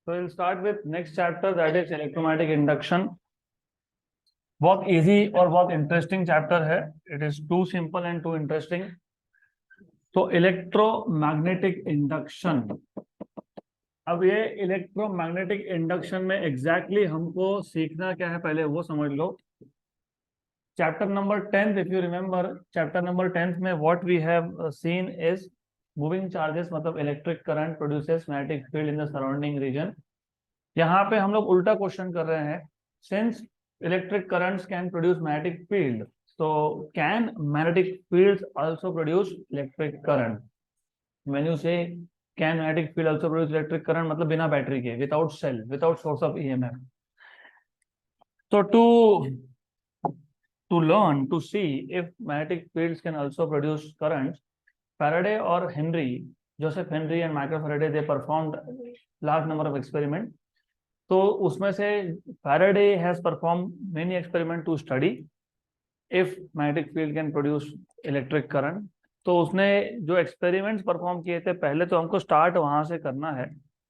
So we'll start with next chapter, that is electromagnetic induction. बहुत easy और बहुत interesting chapter है. It is too simple and too interesting. तो electromagnetic induction. अब ये electromagnetic induction में एग्जैक्टली हमको सीखना क्या है पहले वो समझ लो. Chapter number 10th, if you remember, chapter number 10th में what we have seen is moving charges, मतलब electric current produces magnetic field in the surrounding region. यहाँ पे हम लोग उल्टा क्वेश्चन कर रहे हैं. Since electric currents can produce magnetic field, so can magnetic fields also produce electric current? When you say can magnetic field also produce electric current, मतलब बिना बैटरी के, without cell, without source of EMF. So to learn, to see if magnetic fields can also produce currents, Faraday or Henry, Joseph Henry and Michael Faraday, they performed large number of experiments. तो उसमें से Faraday has performed many experiments to study if magnetic field can produce electric current. तो उसने जो experiments perform किए थे, पहले तो हमको स्टार्ट वहां से करना है.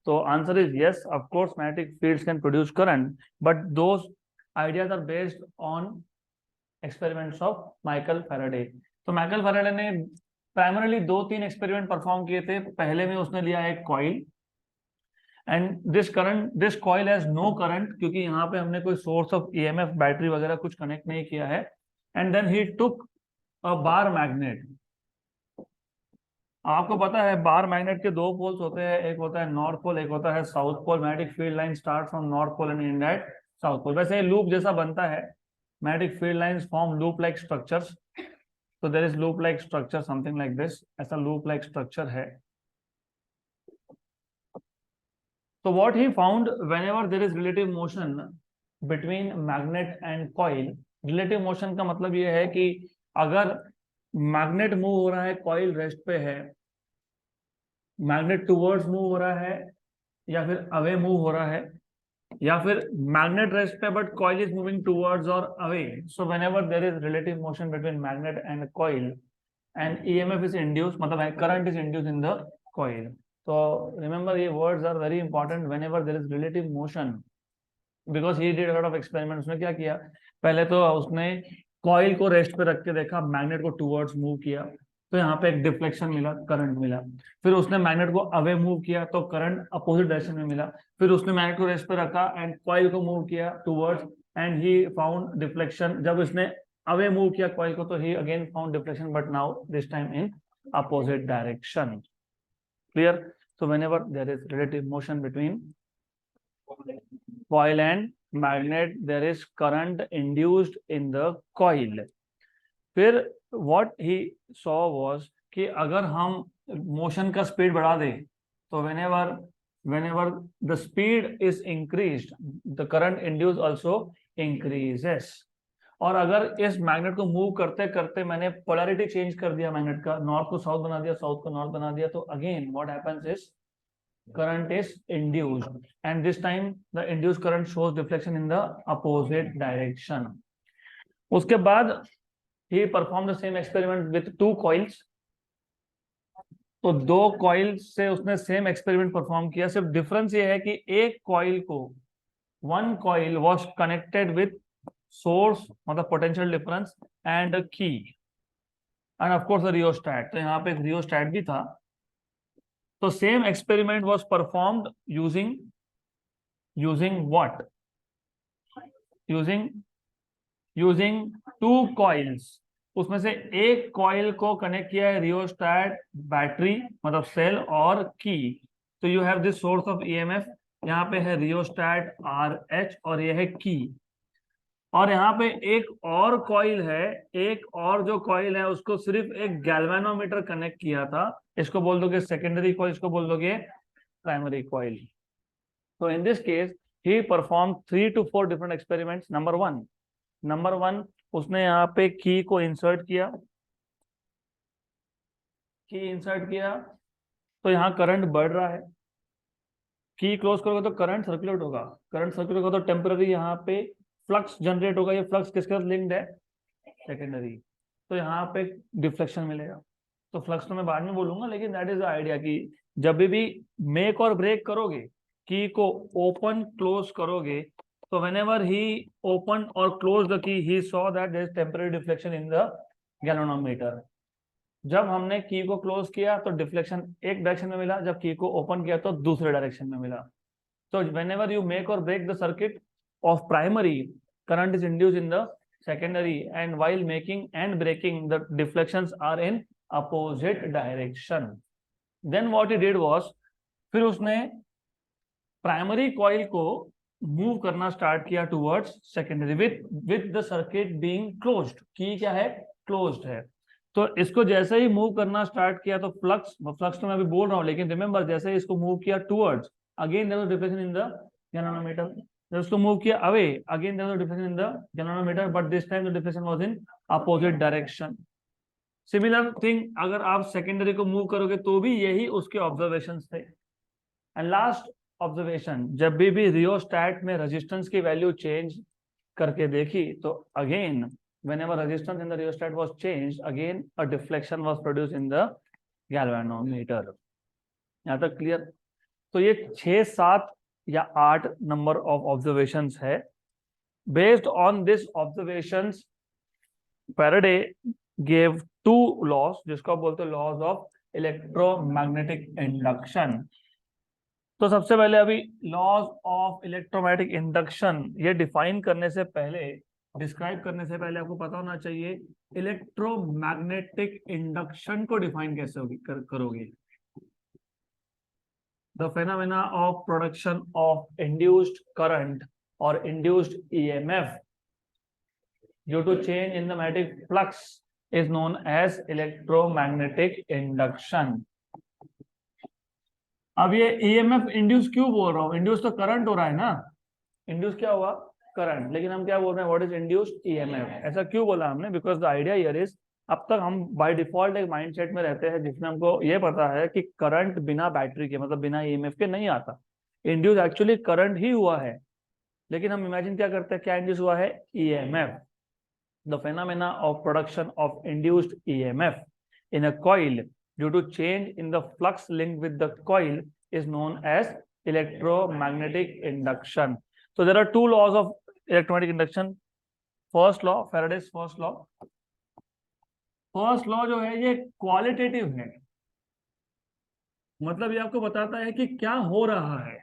तो answer is yes, of course magnetic fields can produce current, but those ideas are based on experiments of Michael Faraday. तो माइकल फैराडे ने प्राइमरीली 2-3 एक्सपेरिमेंट परफॉर्म किए थे. पहले में उसने लिया एक coil, and this coil has no current, क्योंकि यहाँ पे हमने कोई सोर्स ऑफ ईएमएफ बैटरी वगैरह कुछ कनेक्ट नहीं किया है. And then he took a bar magnet. आपको पता है बार मैग्नेट के दो पोल्स होते हैं, एक होता है नॉर्थ पोल, एक होता है south pole. Magnetic field line start from north pole and end at south pole. वैसे लूप जैसा बनता है. Magnetic field lines form loop like structures. तो there is loop like structure something like this. ऐसा loop like structure है. So what he found, whenever there is relative motion between magnet and coil, relative motion का मतलब ये है कि अगर magnet move हो रहा है, कॉइल रेस्ट पे है, मैग्नेट टूवर्ड्स मूव हो रहा है या फिर अवे मूव हो रहा है, या फिर मैग्नेट रेस्ट पे but coil is moving towards और away. So whenever there is relative motion between magnet and coil and EMF is induced, मतलब current is induced in the coil. So remember, ये words are very important whenever there is relative motion, because he did a lot of experiments. उसने क्या किया, पहले तो उसने coil को rest पे रख के देखा, मैग्नेट को टूवर्ड्स मूव किया तो यहाँ पे एक डिफ्लेक्शन मिला, करंट मिला. फिर उसने मैग्नेट को अवे मूव किया तो करंट अपोजिट डायरेक्शन में मिला. फिर उसने मैग्नेट को रेस्ट पे रखा एंड कॉइल को मूव किया towards and he found deflection. जब उसने अवे मूव किया कॉइल को तो he again found deflection, but now this time in opposite direction. Clear? So whenever there is relative motion between coil and magnet, there is current induced in the coil. फिर what he saw was कि अगर हम motion का speed बढ़ा दें तो whenever the speed is increased, the current induced also increases. और अगर इस मैग्नेट को मूव करते करते मैंने पोलैरिटी चेंज कर दिया, मैग्नेट का नॉर्थ को साउथ बना दिया, साउथ को नॉर्थ बना दिया, तो again what happens is current is induced and this time the induced current shows deflection in the opposite direction. उसके बाद he perform the same experiment with 2 coils. तो 2 कॉइल से उसने सेम एक्सपेरिमेंट परफॉर्म किया. सिर्फ डिफरेंस ये है कि एक कॉइल को, one coil was connected with source, मतलब पोटेंशियल डिफरेंस, एंड की, एंड ऑफ कोर्स रियोस्टैट. तो यहाँ पे एक रियोस्टैट भी था. तो same experiment was performed using what, using 2 coils. उसमें से एक कॉइल को कनेक्ट किया है रियोस्टैट, बैटरी मतलब सेल, और की. तो you have this source of EMF. यहाँ पे है रियोस्टैट RH और ये है की. और यहाँ पे एक और कॉइल है, एक और जो कॉइल है उसको सिर्फ एक गैल्वेनोमीटर कनेक्ट किया था. इसको बोल दोगे सेकेंडरी कॉइल, इसको बोल दोगे प्राइमरी कॉइल. तो in this case he perform 3 to 4 different experiments. Number one उसने यहाँ पे की को इंसर्ट किया, तो यहाँ करंट बढ़ रहा है. की क्लोज करोगे तो करंट सर्कुलेट होगा, तो टेम्पररी यहाँ पे फ्लक्स जनरेट होगा. ये फ्लक्स किसके साथ लिंक्ड है, सेकेंडरी. तो यहाँ पे डिफ्लेक्शन मिलेगा. तो फ्लक्स तो मैं बाद में बोलूंगा, लेकिन दैट इज द आइडिया कि जब भी मेक और ब्रेक करोगे की को ओपन क्लोज करोगे तो whenever he opened or closed the key he saw that there is temporary deflection in the galvanometer. जब हमने की को क्लोज किया तो डिफ्लेक्शन एक डायरेक्शन में मिला, जब की को ओपन किया तो दूसरे डायरेक्शन में मिला. So whenever you make or break the circuit of primary, current is induced in the secondary, and while making and breaking, the deflections are in opposite direction. Then what he did was, फिर उसने primary coil को move करना start किया towards secondary with the circuit being closed. की क्या है? Closed है. तो इसको जैसे ही मूव करना स्टार्ट किया तो फ्लक्स तो मैं अभी बोल रहा हूँ, लेकिन रिमेंबर जैसे ही इसको मूव किया towards, again there was deflection in the galvanometer. जब उसको मूव किया away, again there was deflection in the galvanometer, but this time the deflection was in opposite direction. Similar thing अगर आप सेकेंडरी को move करोगे तो भी यही उसके ऑब्जर्वेशंस थे. एंड लास्ट ऑब्जर्वेशन, जब भी रियोस्टैट में रेजिस्टेंस की वैल्यू चेंज करके देखी तो again whenever resistance in the rheostat was changed, again a deflection was produced in the galvanometer. यहाँ तक क्लियर? तो ये 6, 7 या 8 नंबर ऑफ ऑब्जर्वेशंस है. Based on this observations Faraday gave 2 laws, जिसको बोलते हैं लॉज ऑफ इलेक्ट्रोमैग्नेटिक इंडक्शन. तो सबसे पहले अभी लॉज ऑफ इलेक्ट्रोमैग्नेटिक इंडक्शन ये डिफाइन करने से पहले, डिस्क्राइब करने से पहले आपको पता होना चाहिए इलेक्ट्रोमैग्नेटिक इंडक्शन को डिफाइन कैसे होगी करोगे. The phenomena of production of induced current और induced EMF due to change in the magnetic flux is known as electromagnetic induction. अब ये ईएमएफ इंड्यूस क्यों बोल रहा हूं? इंड्यूस तो करंट हो रहा है ना. इंड्यूस क्या हुआ? करंट. लेकिन हम क्या बोल रहे हैं? What is induced EMF. ऐसा क्यों बोला हमने? Because the idea here is, अब तक हम बाय डिफॉल्ट एक माइंडसेट में रहते हैं जिसमें हमको ये पता है कि करंट बिना बैटरी के, मतलब बिना ईएमएफ के नहीं आता. इंड्यूस एक्चुअली करंट ही हुआ है, लेकिन हम इमेजिन क्या करते हैं? क्या इंड्यूस हुआ है? EMF. The phenomena of production of induced EMF in a coil due to change in the flux linked with the coil is known as electromagnetic induction. So there are 2 laws of electromagnetic induction. First law, Faraday's first law. First law जो है ये qualitative है, मतलब ये आपको बताता है कि क्या हो रहा है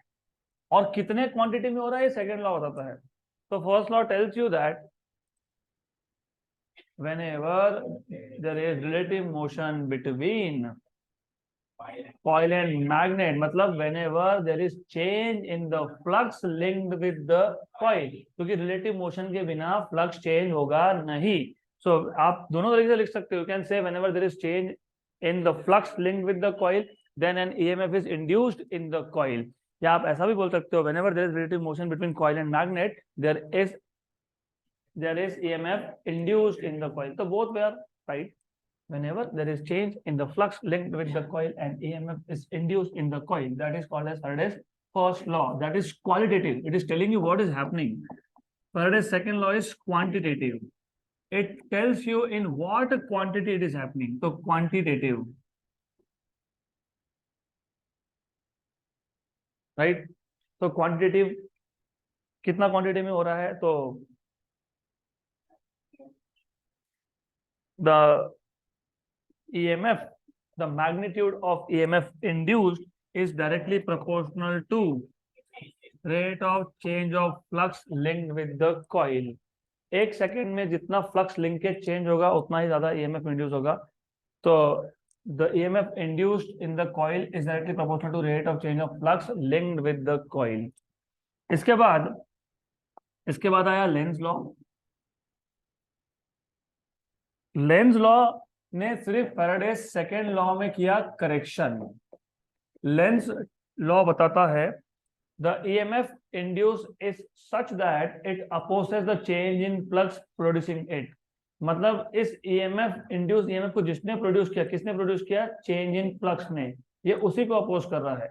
और कितने क्वांटिटी में हो रहा है. ये सेकेंड लॉ बताता है. तो first law tells you that whenever there is relative motion between coil and magnet, मतलब whenever there is change in the flux linked with the coil, क्योंकि relative motion के बिना flux change होगा नहीं. So आप दोनों तरीके से लिख सकते हो. You can say whenever there is change in the flux linked with the coil, then an EMF is induced in the coil. या आप ऐसा भी बोल सकते हो whenever there is relative motion between coil and magnet, there is EMF induced in the coil. So both were right. Whenever there is change in the flux linked with the coil and EMF is induced in the coil, that is called as Faraday's first law. That is qualitative. It is telling you what is happening. Faraday's second law is quantitative. It tells you in what quantity it is happening. So quantitative, right? So quantitative, कितना quantity में हो रहा है? तो the EMF, the magnitude of EMF induced is directly proportional to rate of change of flux linked with the coil. एक second में जितना flux linkage change होगा उतना ही ज्यादा EMF इंड्यूस होगा. तो the EMF induced in the coil is directly proportional to rate of change of flux linked with the coil. इसके बाद आया लेंज लॉ. लेंज लॉ ने सिर्फ फैराडे सेकेंड लॉ में किया करेक्शन. लेंज लॉ बताता है the EMF induced is such that it opposes the change in flux producing it. मतलब इस EMF induced EMF को जिसने प्रोड्यूस किया, किसने प्रोड्यूस किया? चेंज इन फ्लक्स ने. ये उसी को अपोज कर रहा है.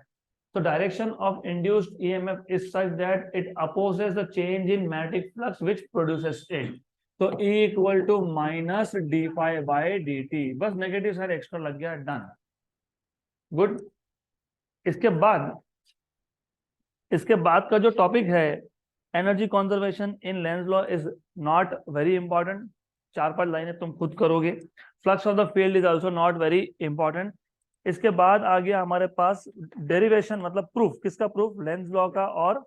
तो direction of induced EMF is such that it opposes the change in magnetic flux which produces it. तो E equal to minus D phi by D t. बस नेगेटिव साइड एक्स्ट्रा लग गया. डन. गुड. इसके बाद इसके बाद का जो टॉपिक है energy conservation in Lenz law is not very important, 4-5 लाइनें तुम खुद करोगे। Flux of the field is also not very important. इसके बाद आ गया हमारे पास डेरिवेशन, मतलब प्रूफ, किसका प्रूफ, लेंज लॉ का और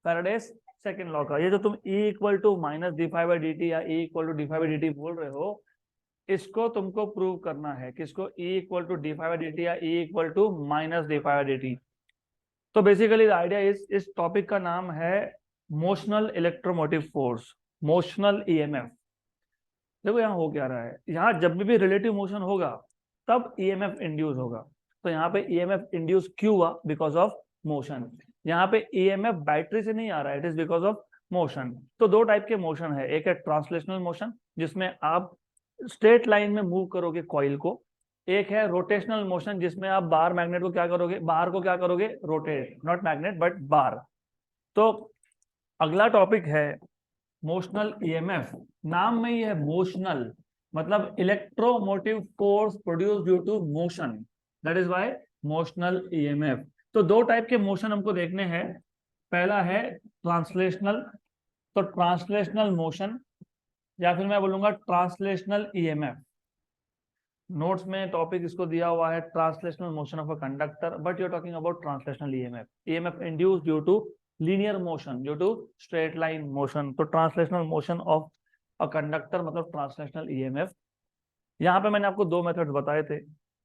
फैराडेस सेकंड लॉ का। ये जो तुम E equal to minus d five by D t या E equal to D five by D t बोल रहे हो, इसको तुमको प्रूव करना है। किसको, E equal to D five by D t या E equal to minus d five by D T. तो बेसिकली द आइडिया इस टॉपिक का नाम है motional electromotive force, motional EMF. देखो यहाँ हो क्या रहा है, यहाँ जब भी रिलेटिव मोशन होगा तब ईएमएफ इंड्यूस होगा। तो यहाँ पे ईएमएफ इंड्यूस क्यों हुआ, बिकॉज ऑफ मोशन। यहाँ पे ईएमएफ बैटरी से नहीं आ रहा है, it is because of motion. तो दो टाइप के मोशन है, एक है ट्रांसलेशनल मोशन जिसमें आप स्ट्रेट लाइन में मूव करोगे कॉइल को, एक है रोटेशनल मोशन जिसमें आप बार मैग्नेट को क्या करोगे, बार को क्या करोगे, रोटेट, नॉट मैग्नेट बट बार। तो अगला टॉपिक है मोशनल ईएमएफ। नाम में ही है मोशनल, मतलब electromotive force produce due to motion, that is why motional EMF. तो दो टाइप के मोशन हमको देखने हैं। पहला है ट्रांसलेशनल, तो ट्रांसलेशनल मोशन या फिर मैं बोलूंगा ट्रांसलेशनल ईएमएफ। नोट्स में टॉपिक इसको दिया हुआ है translational motion of a conductor, but you are talking about translational EMF. EMF induced due to linear motion, due to straight line motion. तो translational motion of a conductor मतलब translational EMF. यहाँ पे मैंने आपको दो मेथड्स बताए थे,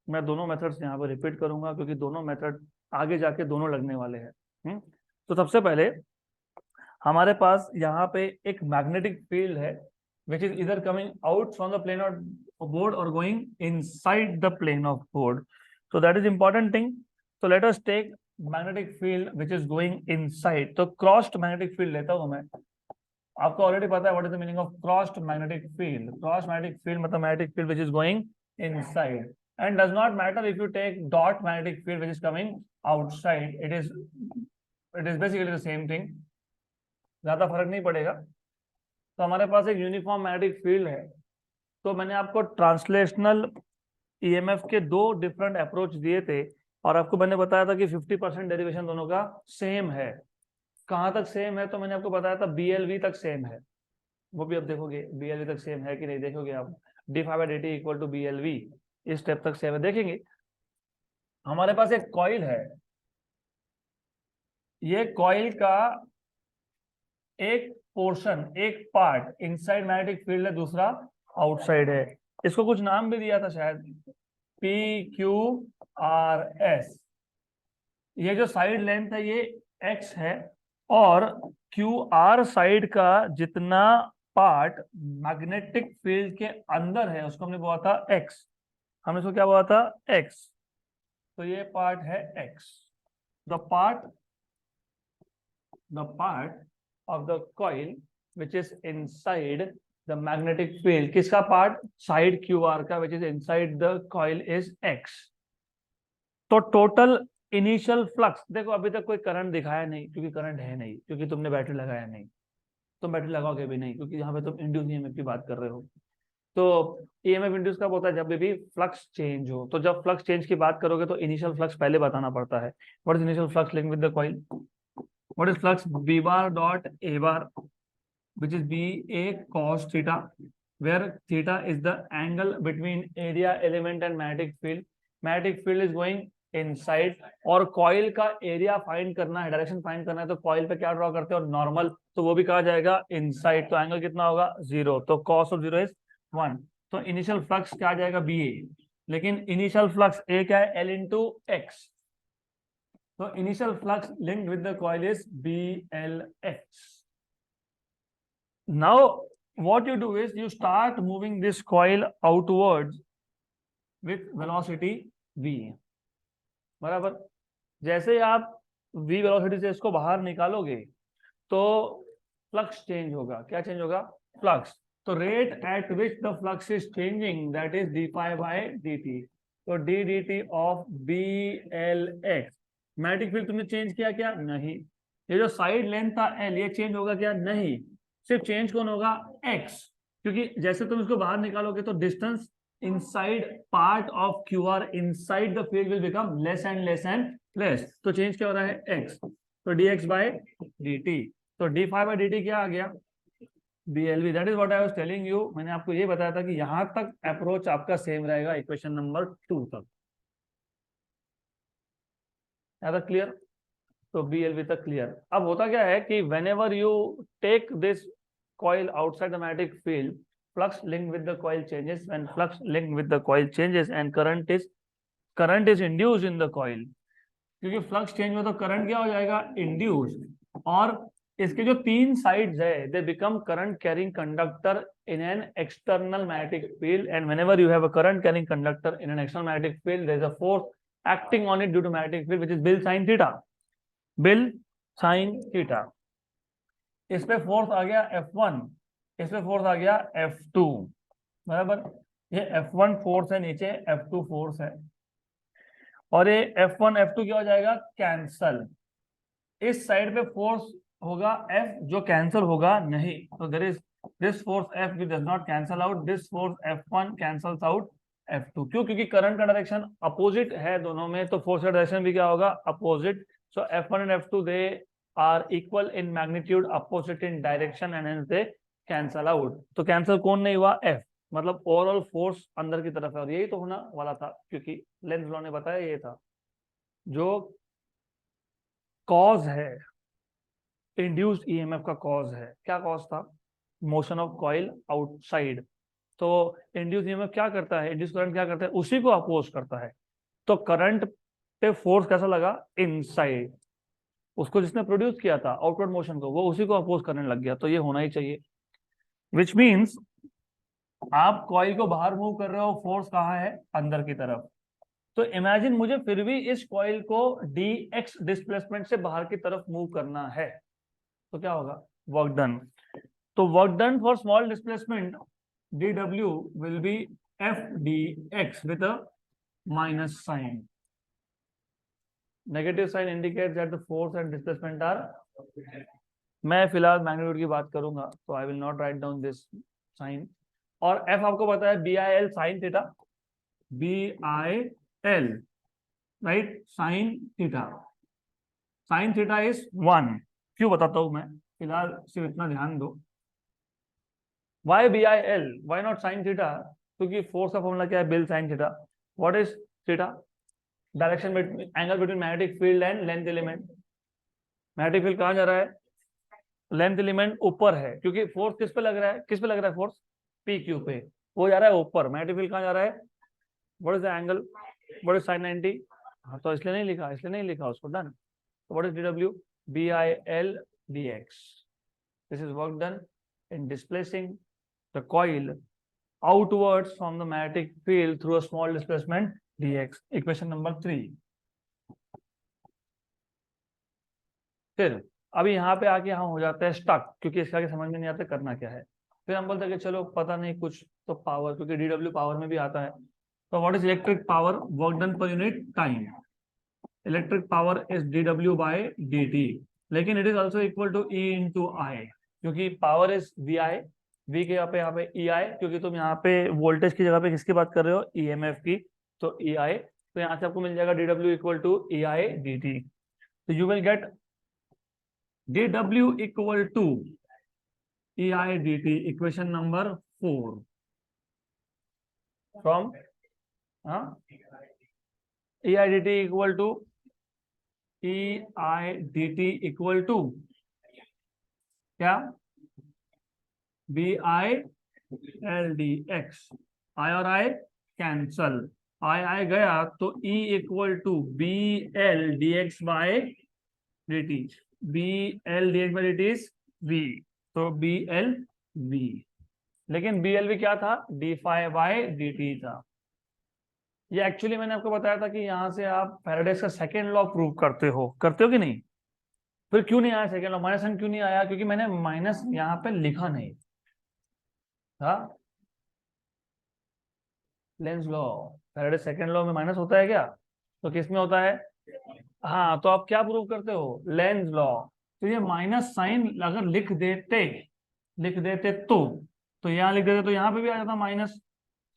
मैं दोनों मेथड्स यहाँ पे रिपीट करूंगा क्योंकि दोनों मेथड आगे जाके दोनों लगने वाले हैं। तो सबसे पहले हमारे पास यहाँ पे एक मैग्नेटिक फील्ड है which is either coming out from the plane of board or going inside the plane of board. So that is important thing. So let us take magnetic field which is going inside. तो crossed magnetic field लेता हूँ मैं। आपको already पता है what is the meaning of crossed magnetic field. Crossed magnetic field मतलब magnetic field which is going inside. And does not matter if you take dot magnetic field which is coming outside. It is basically the same thing. ज्यादा फर्क नहीं पड़ेगा। तो हमारे पास एक uniform magnetic field है। तो मैंने आपको ट्रांसलेशनल ईएमएफ के दो डिफरेंट अप्रोच दिए थे और आपको मैंने बताया था कि 50% डेरिवेशन दोनों का सेम है। कहाँ तक सेम है, तो मैंने आपको बताया था BLV तक सेम है। वो भी अब देखोगे BLV तक सेम है कि नहीं, देखोगे आप। D five by D t equal to BLV, इस स्टेप तक सेम है, देखेंगे। हमारे पास एक कॉइल है, ये कॉइल का एक पोर्शन, एक पार्ट इनसाइड मैग्नेटिक फील्ड है, दूसरा आउटसाइड है। इसको कुछ नाम भी दिया था शायद, PQRS। ये जो साइड लेंथ है ये X है और QR साइड का जितना पार्ट मैग्नेटिक फील्ड के अंदर है उसको हमने बोला था X। हमने इसको क्या बोला था, X। तो ये पार्ट है X। The part of the coil which is inside the magnetic field, किसका पार्ट, साइड QR का, which is inside the coil is X। तो टोटल इनिशियल फ्लक्स, देखो अभी तक कोई करंट दिखाया नहीं क्योंकि करंट है नहीं, क्योंकि तुमने बैटरी लगाया नहीं, तुम बैटरी लगाओगे भी नहीं क्योंकि यहाँ पे तुम इंड्यूस ईएमएफ की बात कर रहे हो। तो ईएमएफ इंड्यूस कब होता है, जब भी फ्लक्स चेंज हो। तो जब फ्लक्स चेंज की बात करोगे तो इनिशियल फ्लक्स पहले बताना पड़ता है। What is initial flux link with the coil, what is flux, b bar dot a bar, which is BA cos theta, where theta is the angle between area element and magnetic field. Magnetic field is going inside और coil का area find करना है, direction find करना है, तो coil पे क्या draw करते हैं, और नॉर्मल, तो वो भी कहा जाएगा इनसाइड। तो एंगल कितना होगा, 0, तो cos ऑफ 0 इज 1। तो इनिशियल फ्लक्स क्या आ जाएगा, BA। लेकिन इनिशियल फ्लक्स A क्या है, L into X। So initial flux linked with the coil is BLX. Now what you do is you start moving this coil outwards with velocity V। बराबर, जैसे आप V velocity से इसको बाहर निकालोगे तो फ्लक्स चेंज होगा। क्या चेंज होगा, फ्लक्स। तो rate at which the flux is changing, that is d five by D T. तो d D T of BLX। Magnetic field तुमने चेंज किया क्या, नहीं। ये जो साइड लेंथ था L, ये चेंज होगा क्या, नहीं। सिर्फ चेंज कौन होगा, X, क्योंकि जैसे तुम इसको बाहर निकालोगे तो distance inside part of QR inside the field will become less and less and less. तो चेंज क्या हो रहा है, X। तो dx बाय dt, तो d5/dt क्या आ गया, BLV। That is what I was telling you, मैंने आपको ये बताया था कि यहां तक अप्रोच आपका सेम रहेगा इक्वेशन नंबर 2 तक। ज्यादा क्लियर, तो BLV तक क्लियर। अब होता क्या है कि whenever you take this coil outside the magnetic field, flux linked with the coil changes, when flux linked with the coil changes and current is induced in the coil, क्योंकि flux change में तो current क्या हो जाएगा, induced, और इसके जो तीन साइड्स है they become current carrying conductor in an external magnetic field, and whenever you have a current carrying conductor in an external magnetic field there is a force acting on it due to magnetic field which is BIL sine theta, BIL sine theta. इस पे force आ गया F1, इस पे force आ गया F2, बराबर। ये F1 force है नीचे, F2 फोर्स है, और ये F1 F2 क्या हो जाएगा, कैंसल। इस साइड पे फोर्स होगा F जो कैंसल होगा नहीं, तो there is this force F which does not cancel out, this force F1 cancels out F2। क्यों, क्योंकि करंट का डायरेक्शन अपोजिट है दोनों में, तो फोर्स का डायरेक्शन भी क्या होगा, opposite. So F1 and F2 they are equal in magnitude, opposite in direction, and hence they cancel out. तो कैंसल कौन नहीं हुआ, F, मतलब ओवरऑल फोर्स अंदर की तरफ है, और यही तो होना वाला था, क्योंकि लेंज लॉ ने बताया ये था। जो कॉज है इंड्यूस्ड ईएमएफ का कॉज है, क्या कॉज था, मोशन ऑफ कॉइल आउटसाइड। तो इंड्यूस्ड ईएमएफ क्या करता है, इंड्यूस्ड करंट क्या करता है, उसी को अपोज करता है। तो करंट पे फोर्स कैसा लगा, इनसाइड, उसको जिसने प्रोड्यूस किया था आउटवर्ड मोशन को, वो उसी को अपोज करने लग गया, तो ये होना ही चाहिए। विच मीन्स आप कॉइल को बाहर मूव कर रहे हो, फोर्स कहाँ है, अंदर की तरफ। तो इमेजिन मुझे फिर भी इस कॉइल को dx डिस्प्लेसमेंट से बाहर की तरफ मूव करना है, तो क्या होगा, वर्क डन। तो work done for small displacement dw will be f dx with a minus sign. Negative sign indicates that the force and displacement are, मैं फिलहाल मैग्नीट्यूड की बात करूंगा, तो I will not write down this sine. और f आपको पता है BIL sine theta, BIL right, sine theta, sine theta is 1। क्यों बताता हूं मैं, फिलहाल सिर्फ इतना ध्यान दो। Why BIL, why not sine theta, क्योंकि फोर्स का फॉर्मूला क्या है, BIL sine theta. What is theta, direction angle between magnetic field and length element. Magnetic field कहां जा रहा है, लेंथ एलिमेंट ऊपर है, क्योंकि फोर्स किस पे लग रहा है, किस पे लग रहा है फोर्स, PQ पे, वो जा रहा है ऊपर। मैग्नेटिक फील्ड कहां जा रहा है, what is the angle, what is sine 90। हाँ, तो इसलिए नहीं लिखा, इसलिए नहीं लिखा उसको, done. So what is dw, BIL dx, this is work done in displacing the coil outwards from the magnetic field through a small displacement dx, equation number 3। फिर अभी यहाँ पे आके हम हो जाते हैं स्टक, क्योंकि इसके आगे समझ में नहीं आता करना क्या है। फिर हम बोलते हैं कि चलो पता नहीं कुछ तो पावर, क्योंकि dw पावर में भी आता है। तो what is electric power, work done per unit time. Electric power is dw by dt, लेकिन it is also equal to E into I, क्योंकि पावर इज VI, V के यहाँ पे EI, क्योंकि तुम यहाँ पे वोल्टेज की जगह पे किसकी बात कर रहे हो, EMF की, तो EI। तो यहाँ से आपको मिल जाएगा dw equal to EI dt। तो you will get dw equal to EI dt, equation number 4 from EI dt equal to EI dt equal to क्या, BIL dx। आई और आई कैंसल, आई गया, तो E equal to BL dx by dt, BL dx by dt is V, तो BL V। लेकिन BL भी क्या था, d5 bye dt था। ये एक्चुअली मैंने आपको बताया था कि यहाँ से आप फैराडेज का सेकेंड लॉ प्रूव करते हो कि नहीं। फिर क्यों नहीं आया सेकेंड लॉ, माइनस साइन क्यों नहीं आया, क्योंकि मैंने माइनस यहाँ पे लिखा नहीं था। Lenz law, Faraday second law में माइनस होता है क्या, तो किस में होता है, हाँ, तो आप क्या प्रूव करते हो, लेंस लॉ। तो ये माइनस साइन अगर लिख देते तो यहाँ लिख देते तो यहाँ पे भी आ जाता माइनस,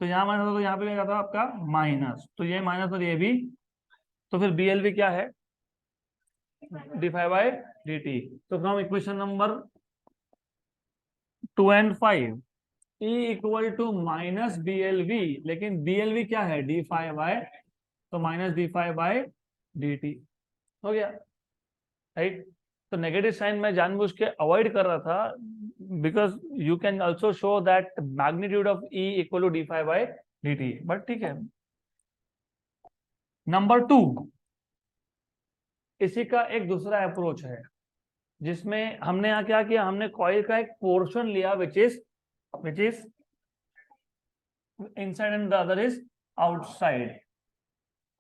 तो यहाँ माइनस तो यहाँ पे भी आ जाता आपका माइनस, तो ये माइनस और ये भी। तो फिर BL भी क्या है, d5/dt। तो from equation number 2 and 5 E equal to minus B L we, लेकिन बी एल वी क्या है, d5/, तो माइनस d5/dt हो गया, राइट। तो नेगेटिव साइन मैं जानबूझ के अवॉइड कर रहा था, because you can also show that magnitude of E equal to d5/dt, but ठीक है। नंबर 2, इसी का एक दूसरा अप्रोच है, जिसमें हमने यहाँ क्या किया, हमने कॉइल का एक पोर्शन लिया which is inside and the other is outside.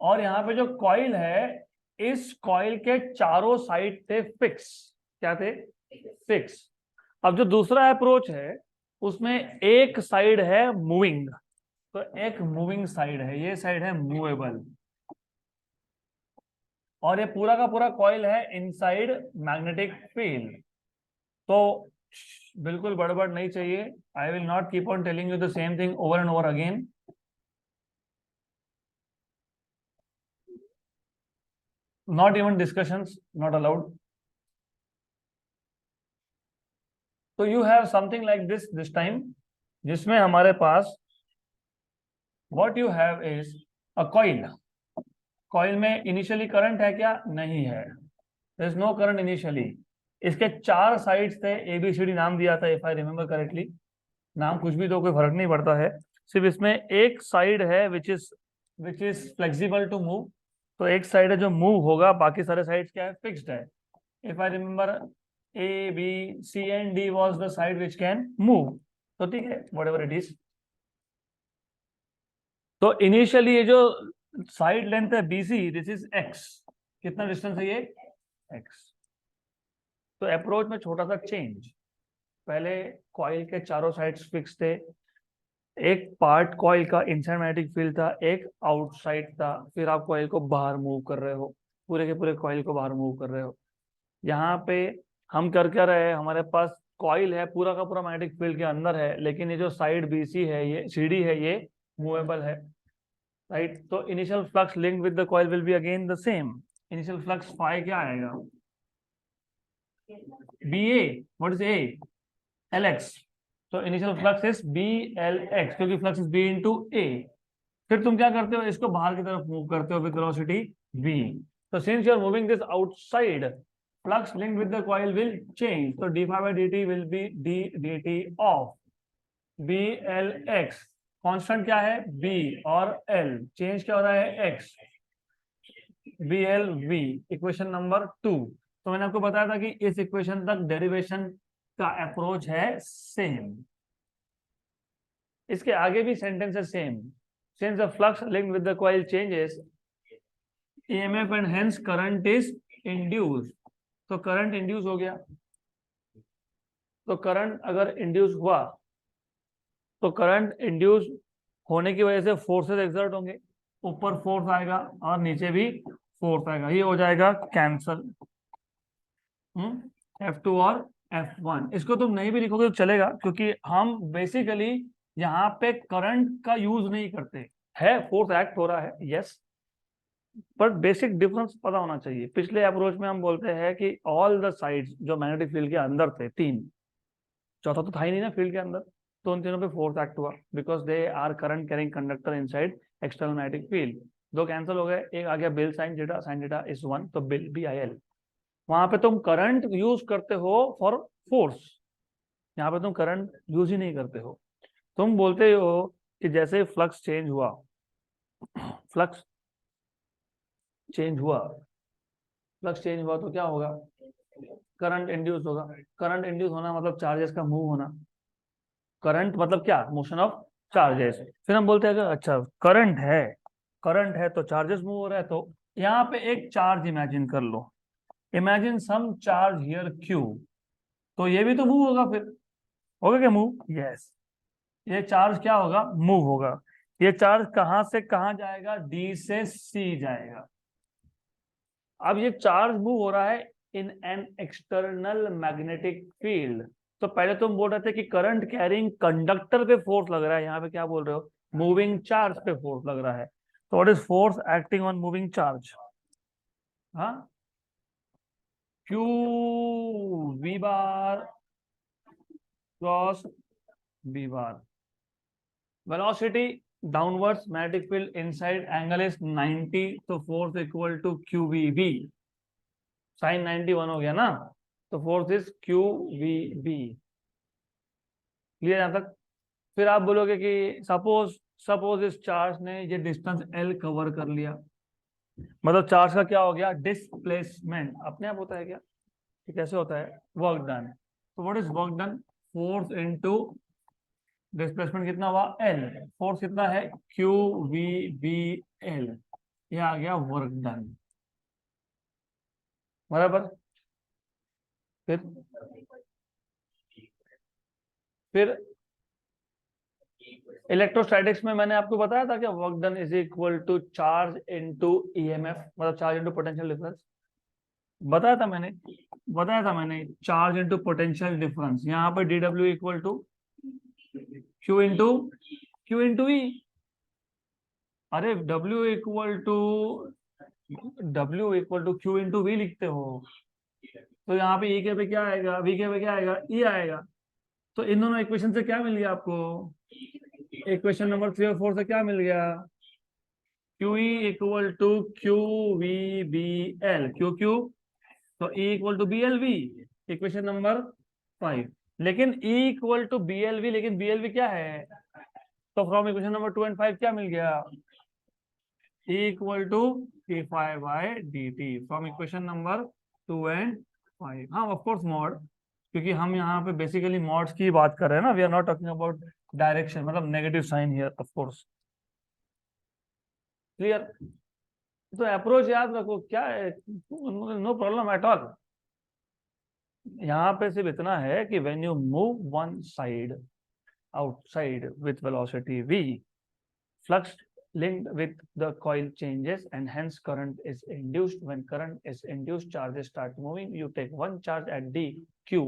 और यहाँ पे जो कॉइल है, इस कॉइल के चारों साइड थे फिक्स। क्या थे? फिक्स। अब जो दूसरा अप्रोच है, उसमें एक साइड है मूविंग, तो एक मूविंग साइड है, ये साइड है मूवेबल, और ये पूरा का पूरा कॉइल है इनसाइड मैग्नेटिक फील्ड। तो बिल्कुल गड़बड़ नहीं चाहिए। I will not keep on telling you the same thing over and over again. Not even discussions, not allowed. तो you have something like this time, जिसमें हमारे पास what you have is a coil. Coil में initially current है क्या? नहीं है, there is no current initially. इसके चार साइड्स थे, ABCD नाम दिया था, इफ आई रिमेम्बर करेक्टली। नाम कुछ भी तो कोई फर्क नहीं पड़ता है, सिर्फ इसमें एक साइड है which is flexible to move. तो एक साइड है जो मूव होगा, बाकी सारे साइड्स क्या है? फिक्स्ड है। If I remember, A, B, C and D was the side which can move। तो ठीक है, whatever it is। तो इनिशियली ये जो साइड लेंथ है BC, दिस इज x। कितना डिस्टेंस है ये? x। तो अप्रोच में छोटा सा चेंज। पहले कॉइल के चारों साइड्स फिक्स थे, एक पार्ट कॉइल का इनसाइड मैग्नेटिक फील्ड था, एक आउटसाइड था। फिर आप कॉइल को बाहर मूव कर रहे हो, पूरे के पूरे कॉइल को बाहर मूव कर रहे हो। यहाँ पे हम कर क्या रहे हैं, हमारे पास कॉइल है, पूरा का पूरा मैग्नेटिक फील्ड के अंदर है, लेकिन ये जो साइड BC है, ये CD है, ये मूवेबल है, राइट। तो initial flux link with the coil will be again the same. Initial flux phi क्या आएगा? BA। What is A? LX। तो इनिशियल फ्लक्स इज BLX, क्योंकि flux is B into A। फिर तुम क्या करते हो, इसको बाहर की तरफ मूव करते हो विद वेलोसिटी v। तो since you are moving this outside, flux link with the coil will change. तो d5/dt will be d dt of BLX। Constant क्या है? B, और L चेंज क्या हो रहा है? X। BLV। Equation number 2। तो मैंने आपको बताया था कि इस इक्वेशन तक डेरिवेशन का अप्रोच है सेम। इसके आगे भी सेंटेंस है same. Since the flux linked with the coil changes, EMF and hence current is induced। तो करंट इंड्यूस हो गया। तो करंट अगर इंड्यूस हुआ, तो करंट इंड्यूस होने की वजह से फोर्सेस एक्सर्ट होंगे। ऊपर फोर्स आएगा और नीचे भी फोर्स आएगा, ये हो जाएगा कैंसल। F2 और F1। इसको तुम नहीं भी लिखोगे तो चलेगा, क्योंकि हम बेसिकली यहाँ पे करंट का यूज नहीं करते है। फोर्स एक्ट हो रहा है, यस, पर बेसिक डिफरेंस पता होना चाहिए। पिछले अप्रोच में हम बोलते हैं कि ऑल द साइड्स जो मैग्नेटिक फील्ड के अंदर थे, तीन, चौथा तो था ही नहीं ना फील्ड के अंदर, तो उन तीनों पे फोर्स एक्ट हुआ, because they are current carrying conductor inside external magnetic field. दो कैंसिल हो गए, एक आ गया बिल साइन थीटा इज 1, तो बिल BIL। वहां पे तुम करंट यूज करते हो फॉर फोर्स, यहाँ पे तुम करंट यूज ही नहीं करते हो। तुम बोलते हो कि जैसे फ्लक्स चेंज हुआ, फ्लक्स चेंज हुआ, फ्लक्स चेंज हुआ तो क्या होगा? करंट इंड्यूस होगा। करंट इंड्यूस होना मतलब चार्जेस का मूव होना। करंट मतलब क्या? Motion of charges. फिर हम बोलते हैं कि अच्छा करंट है तो चार्जेस मूव हो रहा है। तो यहाँ पे एक चार्ज इमेजिन कर लो, imagine some charge here Q। तो ये भी तो मूव होगा, फिर होगा क्या मूव? यस। ये चार्ज क्या होगा? मूव होगा। ये चार्ज कहां से कहां जाएगा? D से C जाएगा। अब ये चार्ज मूव हो रहा है इन एन एक्सटर्नल मैग्नेटिक फील्ड। तो पहले तुम बोल रहे थे कि करंट कैरिंग कंडक्टर पे फोर्स लग रहा है, यहाँ पे क्या बोल रहे हो? मूविंग चार्ज पे फोर्स लग रहा है। तो what is force acting on moving charge? हाँ, q v bar cross B bar. Velocity downwards, magnetic field inside, angle is 90, तो force equal to q v B. Sine 91 हो गया ना, तो force is q v B. Clear यहां तक? फिर आप बोलोगे कि सपोज सपोज इस चार्ज ने ये डिस्टेंस एल कवर कर लिया, मतलब चार्ज का क्या हो गया, डिस्प्लेसमेंट अपने आप होता है क्या, ये कैसे होता है, वर्क डन। तो what is work done, force into displacement कितना हुआ, एल। फोर्स कितना है, क्यू वी बी एल। ये आ गया वर्क डन, बराबर। फिर फिर इलेक्ट्रोस्टैटिक्स में मैंने आपको बताया था कि work done is equal to charge into EMF, मतलब चार्ज इनटू पोटेंशियल डिफरेंस। बताया था मैंने चार्ज इनटू पोटेंशियल डिफरेंस। यहाँ पर d W equal to q into E. अरे W equal to q into V लिखते हो, तो यहाँ पे ई के पे क्या आएगा, वी के पे क्या आएगा, ई आएगा। तो इन दोनों इक्वेशन से क्या मिल गया आपको, इक्वेशन नंबर 3 और 4 से क्या मिल गया, q E equal to q v B L, q q, तो E equal to B L v, equation number 5। लेकिन E equal to B L we, लेकिन बी एल वी क्या है, तो फ्रॉम इक्वेशन नंबर 2 एंड 5 क्या मिल गया, E equal to D five by D T, from equation number 2 and 5। हाँ of course mod, क्योंकि हम यहाँ पे बेसिकली मॉड्स की बात कर रहे हैं ना, we are not talking about direction, मतलब negative sign here of course. Clear? तो अप्रोच याद रखो क्या है, नो प्रॉब्लम एट ऑल। यहाँ पे सिर्फ इतना है कि when you move one side outside with velocity v, flux linked with the coil changes and hence current is induced. When current is induced, charges start moving. You take one charge at d q,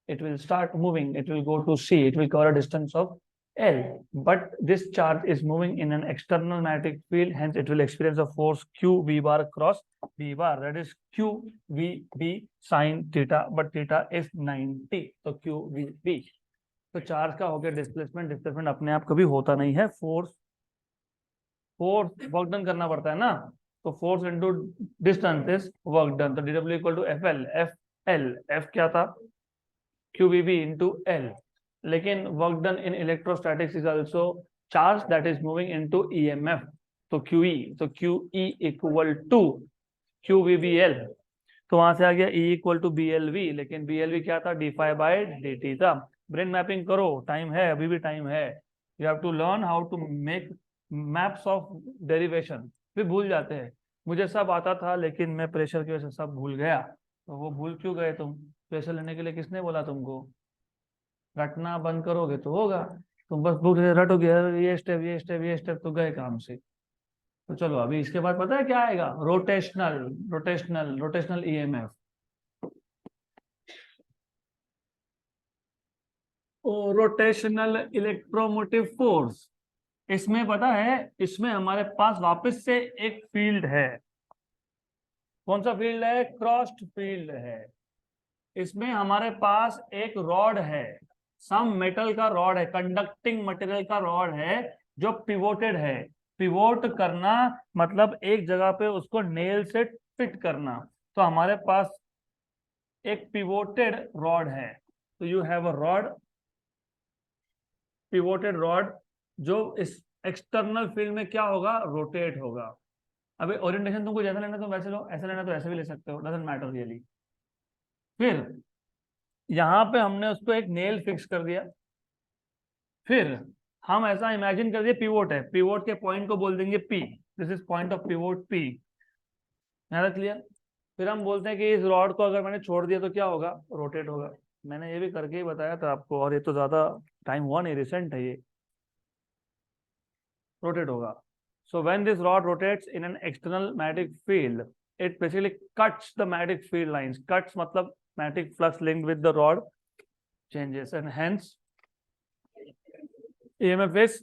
it will start moving, it will go to c, it will cover a distance of l, but this charge is moving in an external magnetic field, hence it will experience a force q v bar cross b bar, that is q v b sin theta, but theta is 90, so q v b। तो charge का हो गया displacement, displacement अपने आप कभी होता नहीं है, फोर्स फोर्स वर्क डन करना पड़ता है ना, तो force into distance is work done. तो D W equal to F L, F क्या था, Q B B into L. लेकिन work done in electrostatics is also charge that is moving into EMF, तो क्यू ई, तो Q E equal to Q B B L. तो वहां से आ गया E equal to B L we, लेकिन B L we क्या था, D five by D T था। ब्रेन मैपिंग करो, टाइम है, अभी भी टाइम है। You have to learn how to make maps of derivation. फिर भूल जाते हैं, मुझे सब आता था लेकिन मैं प्रेशर की वजह से सब भूल गया। तो वो भूल क्यों गए तुम, प्रेशर लेने के लिए किसने बोला तुमको, रटना बंद करोगे तो होगा। तुम बस भूल रटोगे, ये स्टेप ये स्टेप ये स्टेप, तो गए काम से। तो चलो अभी इसके बाद पता है क्या आएगा, rotational rotational rotational EMF. Rotational electromotive force, इसमें पता है, इसमें हमारे पास वापस से एक फील्ड है। कौन सा फील्ड है, क्रॉस्ड फील्ड है। इसमें हमारे पास एक रॉड है, सम मेटल का रॉड है, कंडक्टिंग मटेरियल का रॉड है, जो पिवोटेड है। पिवोट करना मतलब एक जगह पे उसको नेल से फिट करना। तो हमारे पास एक पिवोटेड रॉड है, तो you have a rod, pivoted rod, जो इस एक्सटर्नल फील्ड में क्या होगा, रोटेट होगा। अभी ओरिएंटेशन तुमको जैसा लेना तो वैसे लो, ऐसा लेना तो ऐसे भी ले सकते हो, डजंट मैटर रियली। फिर यहाँ पे हमने उसको एक नेल फिक्स कर दिया। फिर हम ऐसा इमेजिन कर दिया पिवोट है, पिवोट के पॉइंट को बोल देंगे P, this is point of pivot P. Clear? फिर हम बोलते हैं कि इस रॉड को अगर मैंने छोड़ दिया तो क्या होगा, रोटेट होगा। मैंने ये भी करके ही बताया था आपको, और ये तो ज्यादा टाइम हुआ नहीं, रिसेंट है ये, रोटेट होगा। So when this rod rotates in an external magnetic field, it basically cuts the magnetic field lines. Cuts मतलब magnetic flux linked with the rod changes and hence EMF is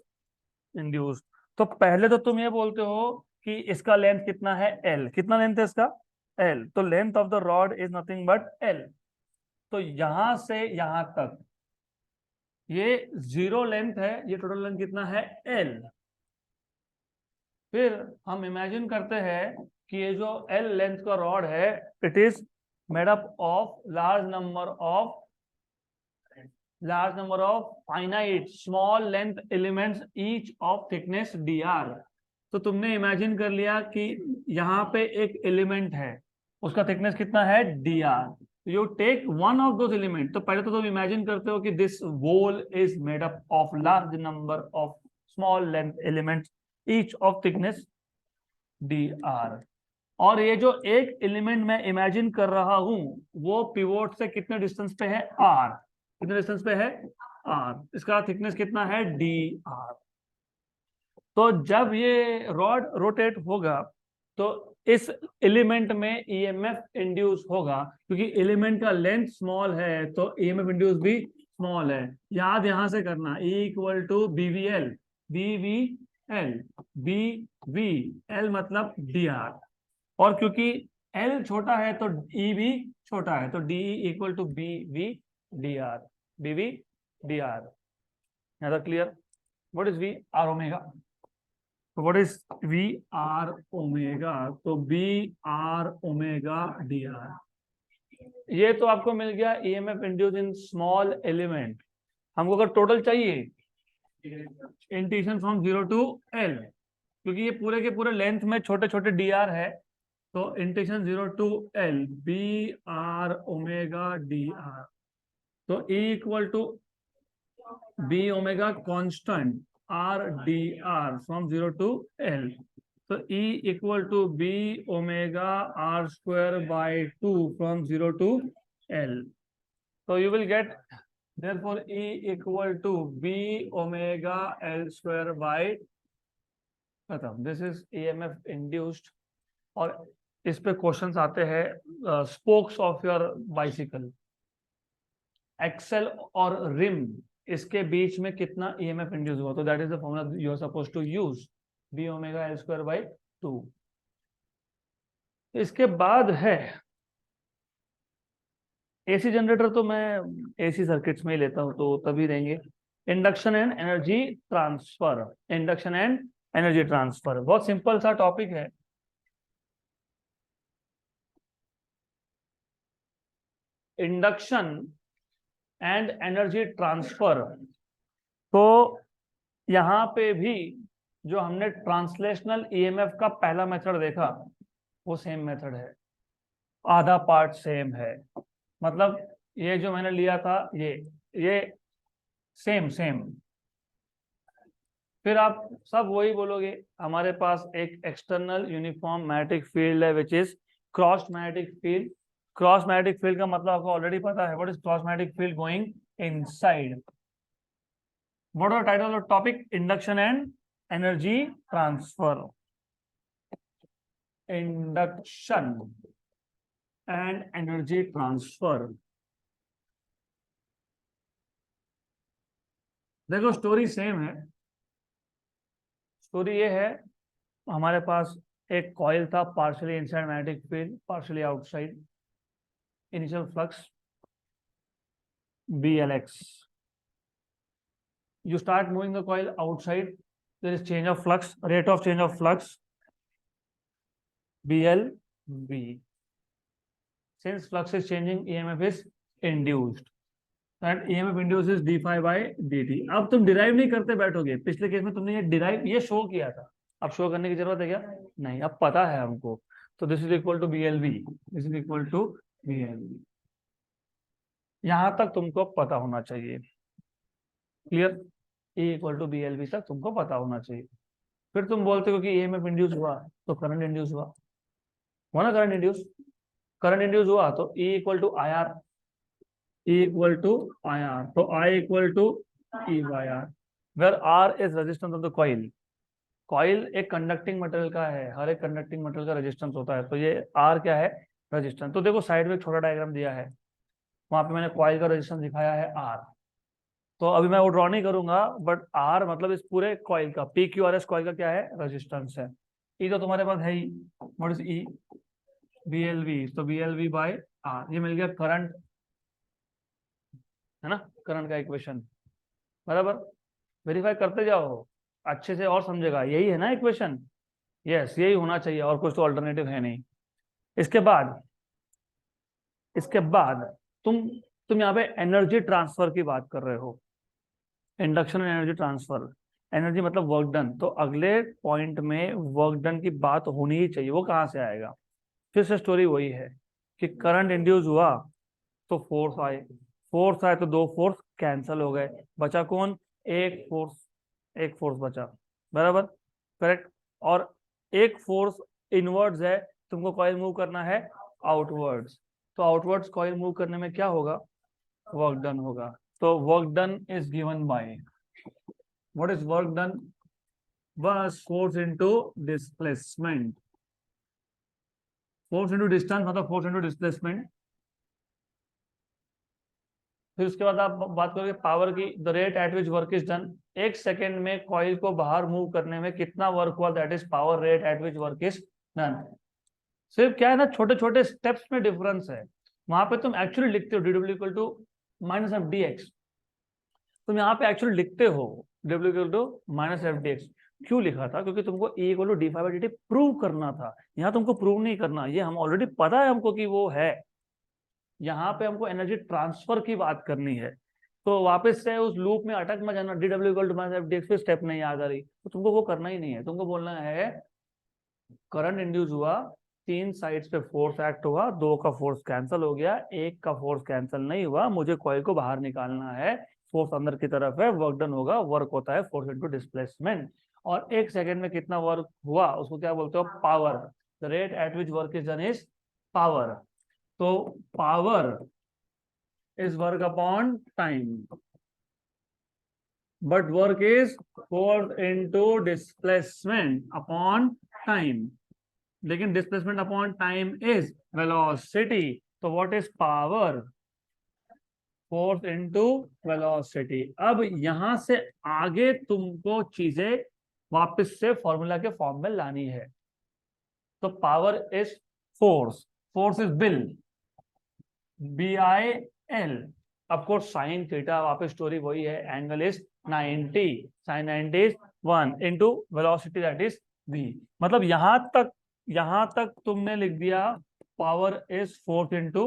induced. तो पहले तो तुम ये बोलते हो कि इसका लेंथ कितना है, L, कितना लेंथ है इसका, L, तो length of the rod is nothing but L। तो यहां से यहां तक ये 0 लेंथ है, ये टोटल लेंथ कितना है L। फिर हम इमेजिन करते हैं कि ये जो L लेंथ का रॉड है, it is made up of large number of finite small length elements each of thickness dr। तो तुमने इमेजिन कर लिया कि यहाँ पे एक एलिमेंट है, उसका थिकनेस कितना है dr। You take one of those element. तो पहले तो तुम इमेजिन करते हो कि this wall is made up of large number of small length elements each of thickness dr। और ये जो एक एलिमेंट मैं इमेजिन कर रहा हूं वो पिवोट से कितने डिस्टेंस पे है r। कितने डिस्टेंस पे है r। इसका थिकनेस कितना है dr। तो जब ये रॉड रोटेट होगा तो इस एलिमेंट में ईएमएफ इंड्यूस होगा, क्योंकि एलिमेंट का लेंथ स्मॉल है तो ईएमएफ इंड्यूस भी स्मॉल है। याद यहां से करना, E equal to BVL, BVL, BVL मतलब dr। और क्योंकि L छोटा है तो E भी छोटा है, तो DE equal to BV dr, BV dr। now clear what is V R omega। तो what is V R omega, तो B R omega dr। ये तो आपको मिल गया EMF induce in small element. हमको अगर टोटल चाहिए इंटीग्रेशन फ्रॉम 0 टू L, क्योंकि ये पूरे के पूरे लेंथ में छोटे छोटे dr है, तो integration 0 to L B R omega dr। तो E equal to B omega constant R dr from 0 to L। तो E equal to B omega R square by 2 from 0 to L। तो you will get therefore E equal to B omega L square by, खत्म। This is EMF induced. और इस पे questions आते हैं spokes of your bicycle, axle और rim, इसके बीच में कितना ईएमएफ इंड्यूस हुआ। तो that is the formula you are supposed to use, B omega L square by 2। इसके बाद है एसी जनरेटर, तो मैं एसी सर्किट्स में ही लेता हूं तो तभी देंगे induction and energy transfer. Induction and energy transfer बहुत सिंपल सा टॉपिक है। इंडक्शन एंड एनर्जी ट्रांसफर, तो यहां पे भी जो हमने ट्रांसलेशनल ईएमएफ का पहला मेथड देखा वो सेम मेथड है, आधा पार्ट सेम है। मतलब ये जो मैंने लिया था ये सेम सेम। फिर आप सब वही बोलोगे, हमारे पास एक एक्सटर्नल यूनिफॉर्म मैग्नेटिक फील्ड है which is cross magnetic field. Cross magnetic field का मतलब आपको ऑलरेडी पता है, what is cross magnetic field going inside. What are title of topic, induction and energy transfer. Induction and energy transfer. देखो story same है। Story ये है, हमारे पास एक कॉइल था, partially inside magnetic field, partially outside, initial flux BLX। You start moving the coil outside, there is change of flux, rate of change of flux BLV। Since flux is changing, EMF is induced, and EMF induced is d phi by dt। अब तुम derive नहीं करते बैठोगे, पिछले case में तुमने ये derive ये शो किया था, अब शो करने की जरूरत है क्या, नहीं, अब पता है हमको। तो this is equal to BLV, this is equal to BLV। यहां तक तुमको पता होना चाहिए, clear. E equal to BLV तक तुमको पता होना चाहिए। फिर तुम बोलते हो कि EMF इंड्यूस हुआ तो करंट इंड्यूस हुआ ना, करंट इंड्यूस, करंट इंड्यूस हुआ तो E equal to IR, E equal to IR, तो I equal to E by R, where R is resistance of the coil. Coil एक कंडक्टिंग मटेरियल का है, हर एक कंडक्टिंग मटेरियल का रेजिस्टेंस होता है, तो ये R क्या है, रेजिस्टेंस। तो देखो साइड में एक छोटा डायग्राम दिया है, वहां पे मैंने कॉइल का रेजिस्टेंस दिखाया है R। तो अभी मैं वो ड्रॉ नहीं करूंगा, बट R मतलब इस पूरे कॉइल का, PQRS कॉइल का क्या है, रेजिस्टेंस है। E तो तुम्हारे पास है ही, व्हाट इज E, BLV, तो BLV बाय आर, ये मिल गया करंट, है ना, करंट का इक्वेशन। बराबर, वेरीफाई करते जाओ अच्छे से और समझेगा, यही है ना इक्वेशन। यस, यही होना चाहिए, और कुछ तो अल्टरनेटिव है नहीं। इसके बाद, इसके बाद तुम यहाँ पे एनर्जी ट्रांसफर की बात कर रहे हो, induction and energy transfer. Energy मतलब वर्क डन, तो अगले पॉइंट में वर्क डन की बात होनी ही चाहिए। वो कहाँ से आएगा? फिर से स्टोरी वही है कि करंट इंड्यूस हुआ तो फोर्स आए, फोर्स आए तो दो फोर्स कैंसल हो गए, बचा कौन? एक फोर्स, एक फोर्स बचा। बराबर, करेक्ट। और एक फोर्स इनवर्ड्स है, तुमको कॉइल मूव करना है आउटवर्ड्स, तो आउटवर्ड्स कॉइल मूव करने में क्या होगा? वर्क डन होगा। तो work done is given by, what is work done? बस force into displacement, force into distance मतलब फोर्स इनटू डिस्प्लेसमेंट। फिर उसके बाद आप बात करोगे पावर की, the rate at which work is done, एक सेकेंड में कॉइल को बाहर मूव करने में कितना वर्क हुआ, that is power rate at which work is done. सिर्फ क्या है ना, छोटे छोटे स्टेप्स में डिफरेंस है। वहां पे तुम एक्चुअली लिखते हो W equal to minus F D X, तुम यहाँ पे एक्चुअली लिखते हो W equal to minus F D X. क्यों लिखा था? क्योंकि तुमको E equal to D phi by D T prove करना था। यहाँ तुमको प्रूव नहीं करना, ये हम ऑलरेडी पता है हमको कि वो है। यहाँ पे हमको एनर्जी ट्रांसफर की बात करनी है। तो वापस से उस लूप में अटक मत जाना, D W equal to minus F D X, step नहीं याद आ रही, तो तुमको वो करना ही नहीं है। तुमको बोलना है करंट इंड्यूस हुआ, तीन साइड्स पे फोर्स एक्ट हुआ, दो का फोर्स कैंसिल हो गया, एक का फोर्स कैंसिल नहीं हुआ, मुझे कॉइल को बाहर निकालना है, फोर्स अंदर की तरफ है, वर्क डन होगा, वर्क होता है फोर्स इनटू डिस्प्लेसमेंट। और एक सेकंड में कितना वर्क हुआ उसको क्या बोलते हो? Power. The rate at which work is done is power. तो power is work upon time, but work is force into displacement upon time, लेकिन displacement upon time is velocity। तो what is power? force into velocity। अब यहां से आगे तुमको चीजें वापस से फॉर्मूला के फॉर्म में लानी है। तो power is force, force is BIL, BIL, of course sine theta, वापस स्टोरी वही है, angle is 90, sine 90 is 1 into velocity that is v। मतलब यहां तक तुमने लिख दिया power is force into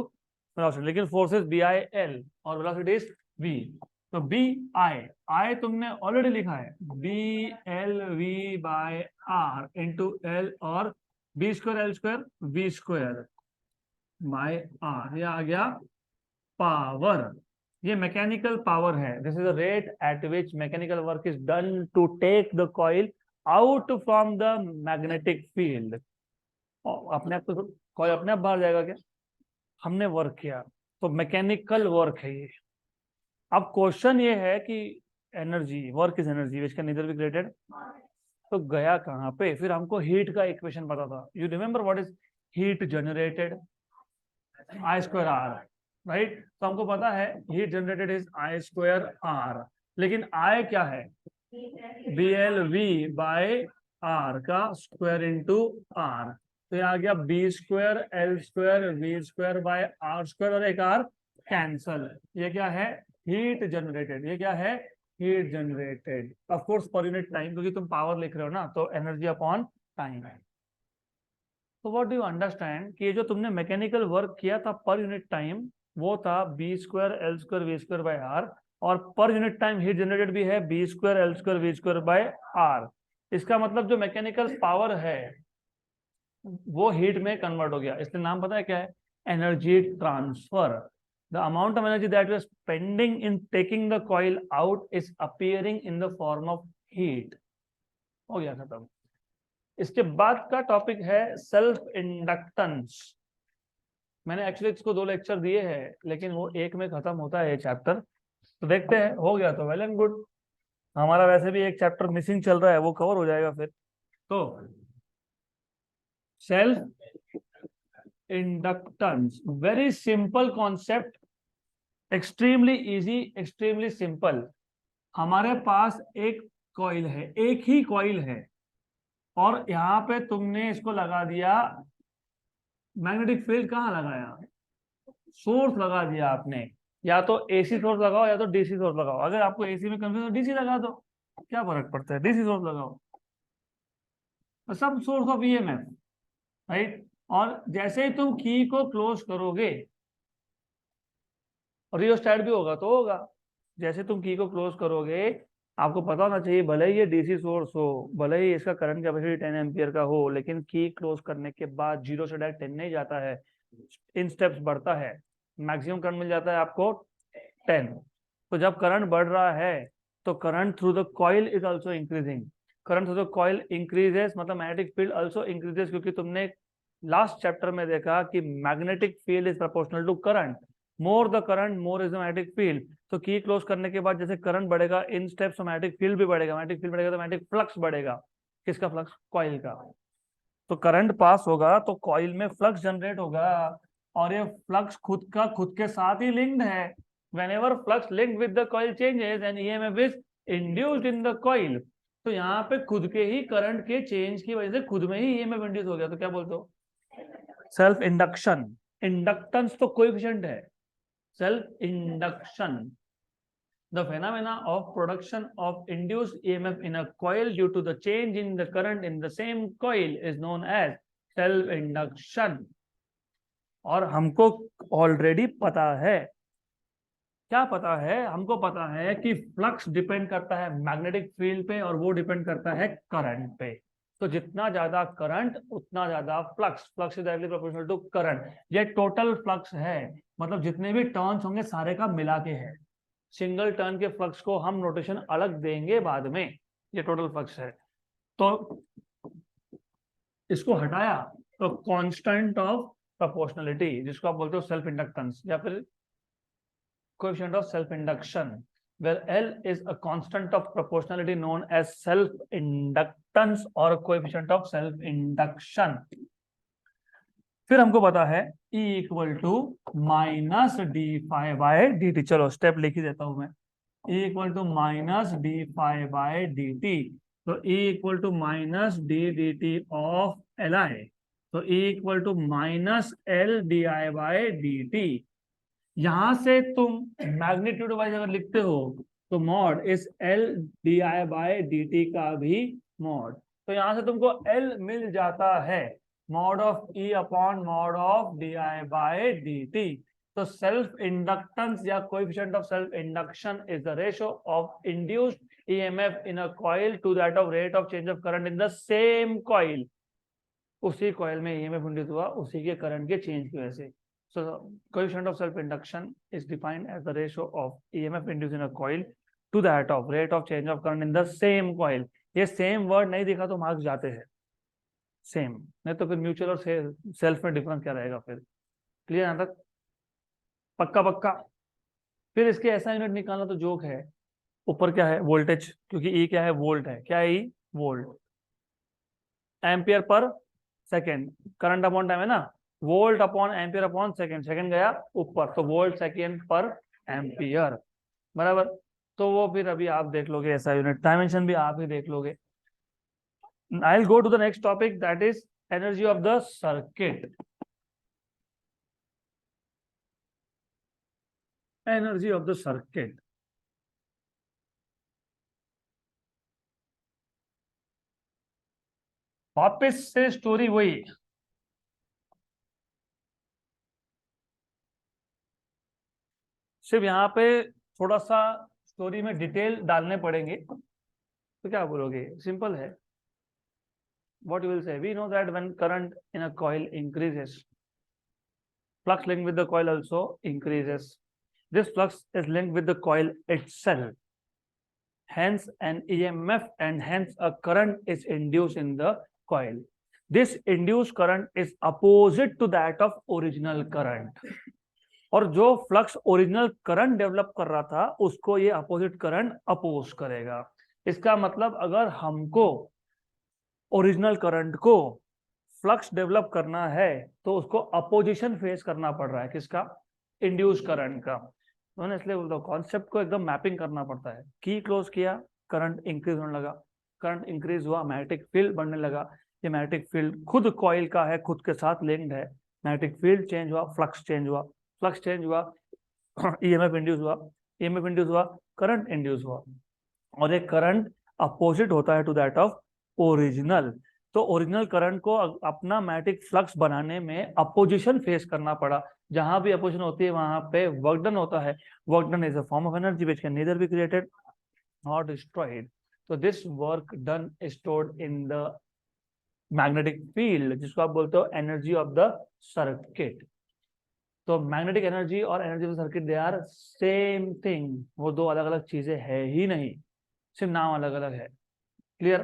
velocity, लेकिन फोर्स इज BIL और वेलोसिटी इज v। तो आई तुमने ऑलरेडी लिखा है, BLV by R into L, और B square L square V square by R, ये आ गया पावर। ये मैकेनिकल पावर है, this is the rate at which mechanical work is done to take the coil out from the magnetic field. अपने आप तो coil अपने आप बाहर जाएगा क्या? हमने वर्क किया, तो मैकेनिकल वर्क है ये। अब क्वेश्चन ये है कि energy, work is energy which can neither be created, तो गया कहाँ पे? फिर हमको हीट का इक्वेशन पता था। You remember what is heat generated? I square R, right. तो हमको पता है heat generated is I square R, लेकिन आई क्या है? BLV बाय आर का स्क्वायर इंटू आर। तो ये आ गया B square L square V square by R square, और एक आर कैंसल। ये क्या है? Heat generated. ये क्या है? Heat generated, of course per unit time, क्योंकि तुम पावर लिख रहे हो ना, तो एनर्जी अपॉन टाइम है। तो व्हाट डू यू अंडरस्टैंड कि ये जो तुमने मैकेनिकल वर्क किया था पर यूनिट टाइम, वो था B square L square V square by R, और per unit time heat generated भी है B square L square V square by R. इसका मतलब जो मैकेनिकल पावर है वो हीट में कन्वर्ट हो गया, इसलिए नाम पता है क्या है? Energy transfer. The amount of energy that we are spending in taking the coil out is appearing in the form of heat. हो गया खत्म। इसके बाद का टॉपिक है सेल्फ इंडक्टेंस। मैंने एक्चुअली इसको 2 लेक्चर दिए हैं, लेकिन वो एक में खत्म होता है ये चैप्टर, तो देखते हैं, हो गया तो वेल एंड गुड। हमारा वैसे भी एक चैप्टर मिसिंग चल रहा है, वो कवर हो जाएगा फिर। तो self inductance, very simple concept, extremely easy, extremely simple. हमारे पास एक कॉइल है, एक ही कॉइल है, और यहाँ पे तुमने इसको लगा दिया मैग्नेटिक फील्ड कहाँ लगाया, सोर्स लगा दिया आपने, या तो एसी सोर्स लगाओ या तो डीसी सोर्स लगाओ। अगर आपको एसी में कंफ्यूजन तो डीसी लगा दो, क्या फर्क पड़ता है, डीसी सोर्स लगाओ, सब सोर्स ऑफ ईएमएफ, राइट। और जैसे ही तुम की को क्लोज करोगे, रियोस्टेट भी होगा तो होगा, जैसे तुम की को क्लोज करोगे, आपको पता होना चाहिए, भले ही ये डीसी सोर्स हो, भले ही इसका करंट कैपेसिटी 10 एम्पियर का हो, लेकिन की क्लोज करने के बाद 0 से डायरेक्ट 10 नहीं जाता है, इन स्टेप्स बढ़ता है, मैक्सिमम करंट मिल जाता है आपको 10। तो जब करंट बढ़ रहा है तो current through the coil is also increasing, current through the coil increases, मतलब मैग्नेटिक फील्ड ऑल्सो इंक्रीजेस, क्योंकि तुमने लास्ट चैप्टर में देखा कि magnetic field is proportional to current, more the current more is the magnetic field. तो की close करने के बाद जैसे करंट बढ़ेगा इन स्टेप्स, मैग्नेटिक फील्ड भी बढ़ेगा, मैग्नेटिक फील्ड बढ़ेगा तो मैग्नेटिक फ्लक्स बढ़ेगा, किसका फ्लक्स, कॉइल का। तो करंट पास होगा तो कॉइल में फ्लक्स जनरेट होगा, और ये फ्लक्स खुद के साथ ही लिंक्ड है। whenever flux linked with the coil changes and EMF is induced in the coil, तो यहाँ पे खुद के ही करंट के चेंज की वजह से खुद में ही EMF इंड्यूस हो गया, तो क्या बोलते हो, सेल्फ इंडक्शन। इंडक्टेंस तो कोएफिशिएंट है, self induction, the phenomena of production of induced EMF in a coil due to the change in the current in the same coil is known as self induction। और हमको already पता है, क्या पता है, हमको पता है कि फ्लक्स डिपेंड करता है मैग्नेटिक फील्ड पे और वो डिपेंड करता है करंट पे। तो जितना ज्यादा करंट उतना ज्यादा flux, flux is directly proportional to current. ये टोटल फ्लक्स है, मतलब जितने भी टर्न्स होंगे सारे का मिला के है, सिंगल टर्न के फ्लक्स को हम नोटेशन अलग देंगे बाद में, ये टोटल फ्लक्स है। तो इसको हटाया तो कांस्टेंट ऑफ प्रोपोर्शनलिटी, जिसको आप बोलते हो सेल्फ इंडक्टेंस या फिर coefficient of self induction, where L is a constant of proportionality known as self inductance or coefficient of self induction। फिर हमको पता है E equal to minus D phi by D T, चलो step लिख ही देता हूं मैं, E equal to minus D phi by D T, तो E equal to minus D D T of L I, तो E equal to minus L D I by D T. यहां से तुम मैग्नीट्यूड वाइज अगर लिखते हो तो mod इस L D I by D T का भी मॉड, तो यहां से तुमको एल मिल जाता है, mod of E upon mod of D I by D T. तो सेल्फ इंडक्टेंस या coefficient of self induction is the ratio of induced EMF in a coil to that of rate of change of current in the same coil. उसी कॉइल में EMF induce हुआ उसी के current के change की वजह से। So the coefficient of self-induction is defined as the ratio of EMF induced in a coil to that of rate of change of current in the same coil। ये same word नहीं दिखा तो marks जाते हैं, same नहीं तो फिर mutual और सेल्फ में डिफरेंस क्या रहेगा फिर, क्लियर यहाँ तक, पक्का पक्का। फिर इसके ऐसा यूनिट निकालना तो जोक है, ऊपर क्या है वोल्टेज, क्योंकि ई क्या है वोल्ट है, क्या है ई volt, ampere per second, current upon time है ना, volt upon ampere upon second, second गया ऊपर तो वोल्ट सेकेंड पर एम्पियर, बराबर। तो वो फिर अभी आप देख लोगे ऐसा यूनिट, डायमेंशन भी आप ही देख लोगे। I will go to the next topic that is energy of the circuit. Energy of the circuit, वापस से स्टोरी वही, सिर्फ यहाँ पे थोड़ा सा स्टोरी में डिटेल डालने पड़ेंगे, तो क्या बोलोगे, सिंपल है। What you will say, we know that when current in a coil increases, flux linked with the coil also increases, this flux is linked with the coil itself, hence an EMF and hence a current is induced in the coil। This induced current is opposite to that of original current, और जो flux original current develop कर रहा था उसको ये opposite current oppose करेगा। इसका मतलब अगर हमको ओरिजिनल करंट को फ्लक्स डेवलप करना है तो उसको अपोजिशन फेस करना पड़ रहा है, किसका, इंड्यूस करंट का। तो इसलिए बोलता हूँ कॉन्सेप्ट को एकदम मैपिंग करना पड़ता है। की क्लोज किया, करंट इंक्रीज होने लगा, करंट इंक्रीज हुआ, मैग्नेटिक फील्ड बढ़ने लगा, ये मैग्नेटिक फील्ड खुद कॉइल का है, खुद के साथ लिंक्ड है, मैग्नेटिक फील्ड चेंज हुआ, फ्लक्स चेंज हुआ, फ्लक्स चेंज हुआ, ईएमएफ इंड्यूस हुआ, ईएमएफ इंड्यूस हुआ, करंट इंड्यूस हुआ, और एक करंट अपोजिट होता है टू दैट ऑफ ओरिजिनल। तो ओरिजिनल करंट को अपना मैग्नेटिक फ्लक्स बनाने में अपोजिशन फेस करना पड़ा। जहां भी अपोजिशन होती है वहां पे वर्क डन होता है। Work done is a form of energy which can neither be created not destroyed. तो this work done is stored in the magnetic field, जिसको आप बोलते हो एनर्जी ऑफ द सर्किट। तो मैग्नेटिक एनर्जी और energy of the circuit they are same thing, वो दो अलग अलग चीजें है ही नहीं, सिर्फ नाम अलग अलग है। क्लियर?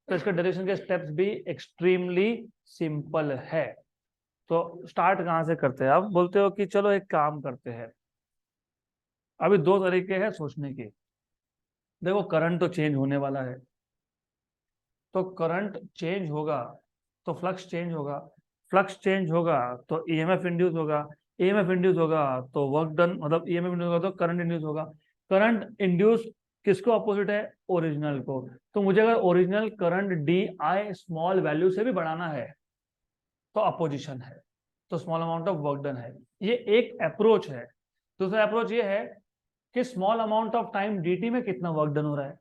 तो इसके डेरिवेशन के स्टेप्स भी एक्सट्रीमली सिंपल है। तो स्टार्ट कहाँ से करते हैं? आप बोलते हो कि चलो एक काम करते हैं। अभी दो तरीके हैं सोचने के। देखो करंट तो चेंज होने वाला है, तो करंट चेंज होगा तो फ्लक्स चेंज होगा, फ्लक्स चेंज होगा तो ईएमएफ इंड्यूस होगा, ईएमएफ इंड्यूस होगा तो वर्क डन, मतलब ईएमएफ इंड्यूस होगा तो करंट इंड्यूस होगा। करंट इंड्यूस किसको अपोजिट है? ओरिजिनल को। तो मुझे अगर original current D I small value से भी बढ़ाना है तो अपोजिशन है, तो small amount of work done है। ये एक अप्रोच है। दूसरा अप्रोच ये है कि small amount of time dt में कितना वर्क डन हो रहा है।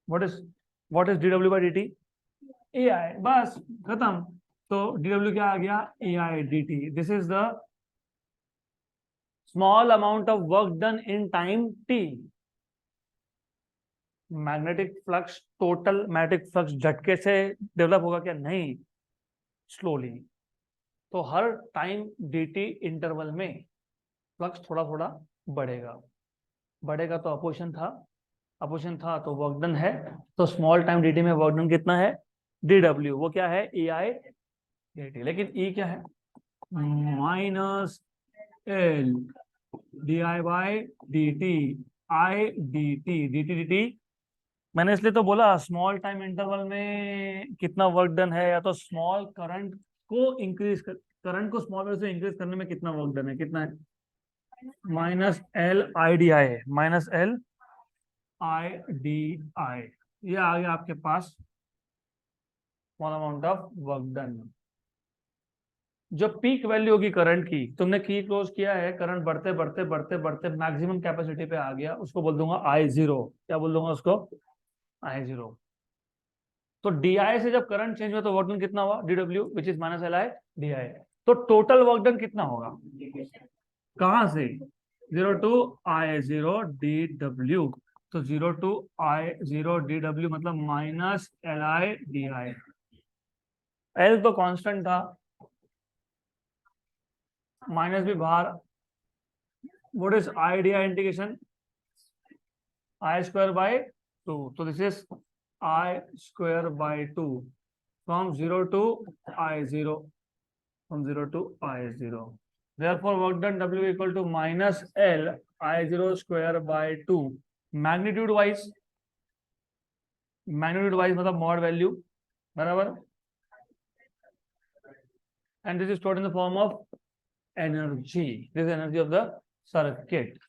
What is dw by dt? ए आई, बस खत्म। तो dw क्या आ गया? ए आई dt। This is the small amount of work done in time t। Magnetic flux, total magnetic flux झटके से डेवलप होगा क्या? नहीं, स्लोली। तो हर टाइम dt इंटरवल में फ्लक्स थोड़ा थोड़ा बढ़ेगा। बढ़ेगा तो अपोजिशन था, अपोजिशन था तो वर्क डन है। तो स्मॉल टाइम dt में वर्क डन कितना है? dw। वो क्या है? ए आई dt। लेकिन e क्या है? Minus L D I by D T, I D T, D T D T. मैंने इसलिए तो बोला स्मॉल टाइम इंटरवल में कितना वर्क डन है, या तो स्मॉल करंट को इंक्रीज कर, करंट को स्मॉल वैल्यू से इंक्रीज करने में कितना वर्क डन है, कितना है? Minus L I D I, minus L I D I. ये आ गया आपके पास small amount of work done. जो पीक वैल्यू होगी करंट की, तुमने की क्लोज किया है, करंट बढ़ते बढ़ते बढ़ते बढ़ते मैक्सिमम कैपेसिटी पे आ गया, उसको बोल दूंगा आई जीरो। क्या बोल दूंगा उसको? आई जीरो। तो डी आई से जब करंट चेंज हुआ तो वर्क डन कितना हुआ? D W which is minus L I D I. तो टोटल वर्क डन कितना होगा? कहां से? Zero to I zero D W. तो zero to I zero D W मतलब minus L I D I. L तो कांस्टेंट था, minus भी बाहर। What is I D I integration? I square by two. तो this is I square by two from zero to I zero, from zero to I zero. Therefore, work done W equal to minus L I zero square by 2. Magnitude wise, magnitude wise मतलब mod value बराबर, and this is stored in the form of energy. This is energy of the circuit.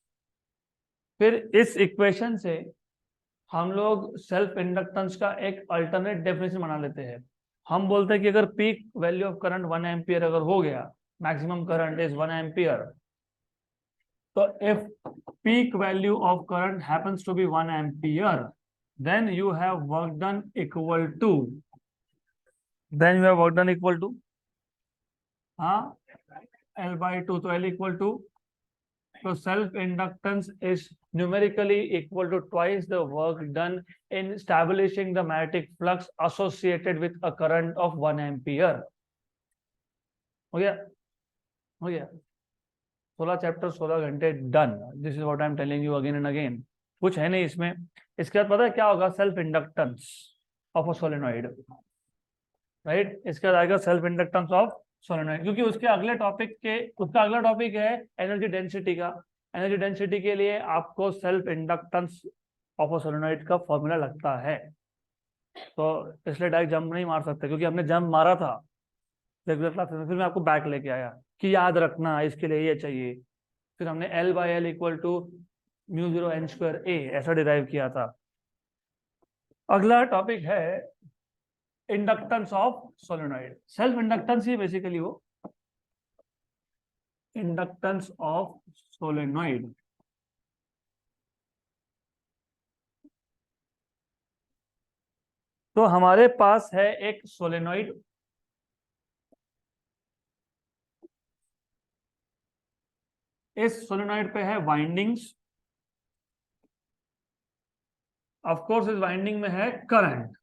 फिर इस equation से हम लोग self inductance का एक alternate definition बना लेते हैं। हम बोलते हैं कि अगर peak value of current 1 ampere अगर हो गया, मैक्सिमम करंट इज 1 एम्पियर, तो if peak value of current happens to be 1 ampere, then you have work done equal to, हाँ, L by 2, तो L equal to, so self inductance is numerically equal to twice the work done in establishing the magnetic flux associated with a current of 1 ampere. हो गया? हो गया? 16 chapter 16 घंटे done. This is what I am telling you again and again. कुछ है नहीं इसमें। इसके बाद पता है क्या होगा? Self inductance of a solenoid, right? इसके बाद आएगा सेल्फ इंडक्टेंस ऑफ सोलेनॉइड, क्योंकि उसके अगले टॉपिक के, उसका अगला टॉपिक है एनर्जी डेंसिटी का। एनर्जी डेंसिटी के लिए आपको self inductance of a solenoid का फॉर्मूला लगता है। तो इसलिए डायरेक्ट जंप नहीं मार सकते, क्योंकि हमने जंप मारा था रेगुलर क्लास में, फिर मैं आपको बैक लेके आया कि याद रखना इसके लिए ये चाहिए। फिर हमने L by L equal to mu zero N square A ऐसा डिराइव किया था। अगला टॉपिक है inductance of solenoid. Self inductance ही बेसिकली वो इंडक्टेंस ऑफ सोलेनॉइड। तो हमारे पास है एक सोलेनॉइड, इस सोलेनॉइड पे है वाइंडिंग्स, ऑफ कोर्स इस वाइंडिंग में है करंट।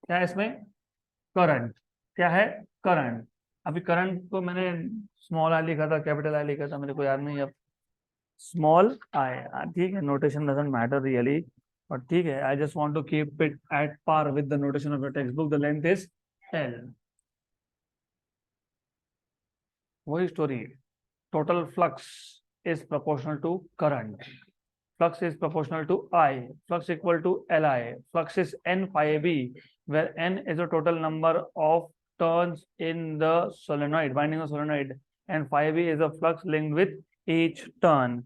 क्या है इसमें? करंट। क्या है? करंट। अभी करंट को मैंने स्मॉल आई लिखा था, कैपिटल आई लिखा था, मेरे को याद नहीं अब। स्मॉल आई, ठीक है, notation doesn't matter really, but ठीक है, I just want to keep it at par with the notation of your text book. The length is L. वही स्टोरी, total flux is proportional to current. Flux is proportional to I. Flux equal to Li. Flux is N phi B, where N is the total number of turns in the solenoid, winding of solenoid, and phi B is the flux linked with each turn.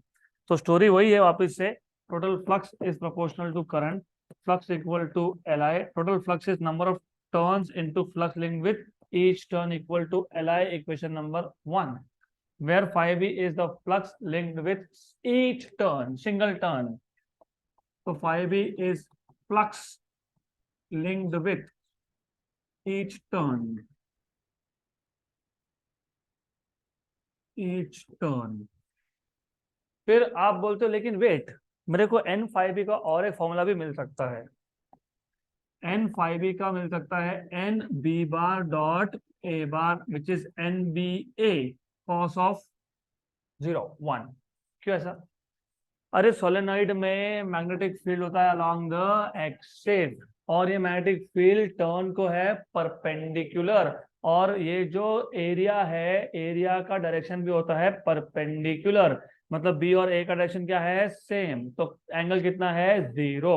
तो story वही है वापस से, total flux is proportional to current. Flux equal to Li. Total flux is number of turns into flux linked with each turn equal to Li. Equation number 1. Where phi b is the flux linked with each turn, single turn. So phi b is flux linked with each turn. Each turn. फिर आप बोलते हो लेकिन wait, मेरे को N phi b का और एक फॉर्मूला भी मिल सकता है। एन phi b का मिल सकता है N B bar dot A bar, which is N B A cos of 0 1। क्यों ऐसा? अरे सोलेनॉइड में मैग्नेटिक फील्ड होता है अलोंग द एक्सिस, और ये मैग्नेटिक फील्ड टर्न को है परपेंडिकुलर, और ये जो एरिया है, एरिया का डायरेक्शन भी होता है परपेंडिकुलर। मतलब बी और ए का डायरेक्शन क्या है? सेम। तो एंगल कितना है? 0।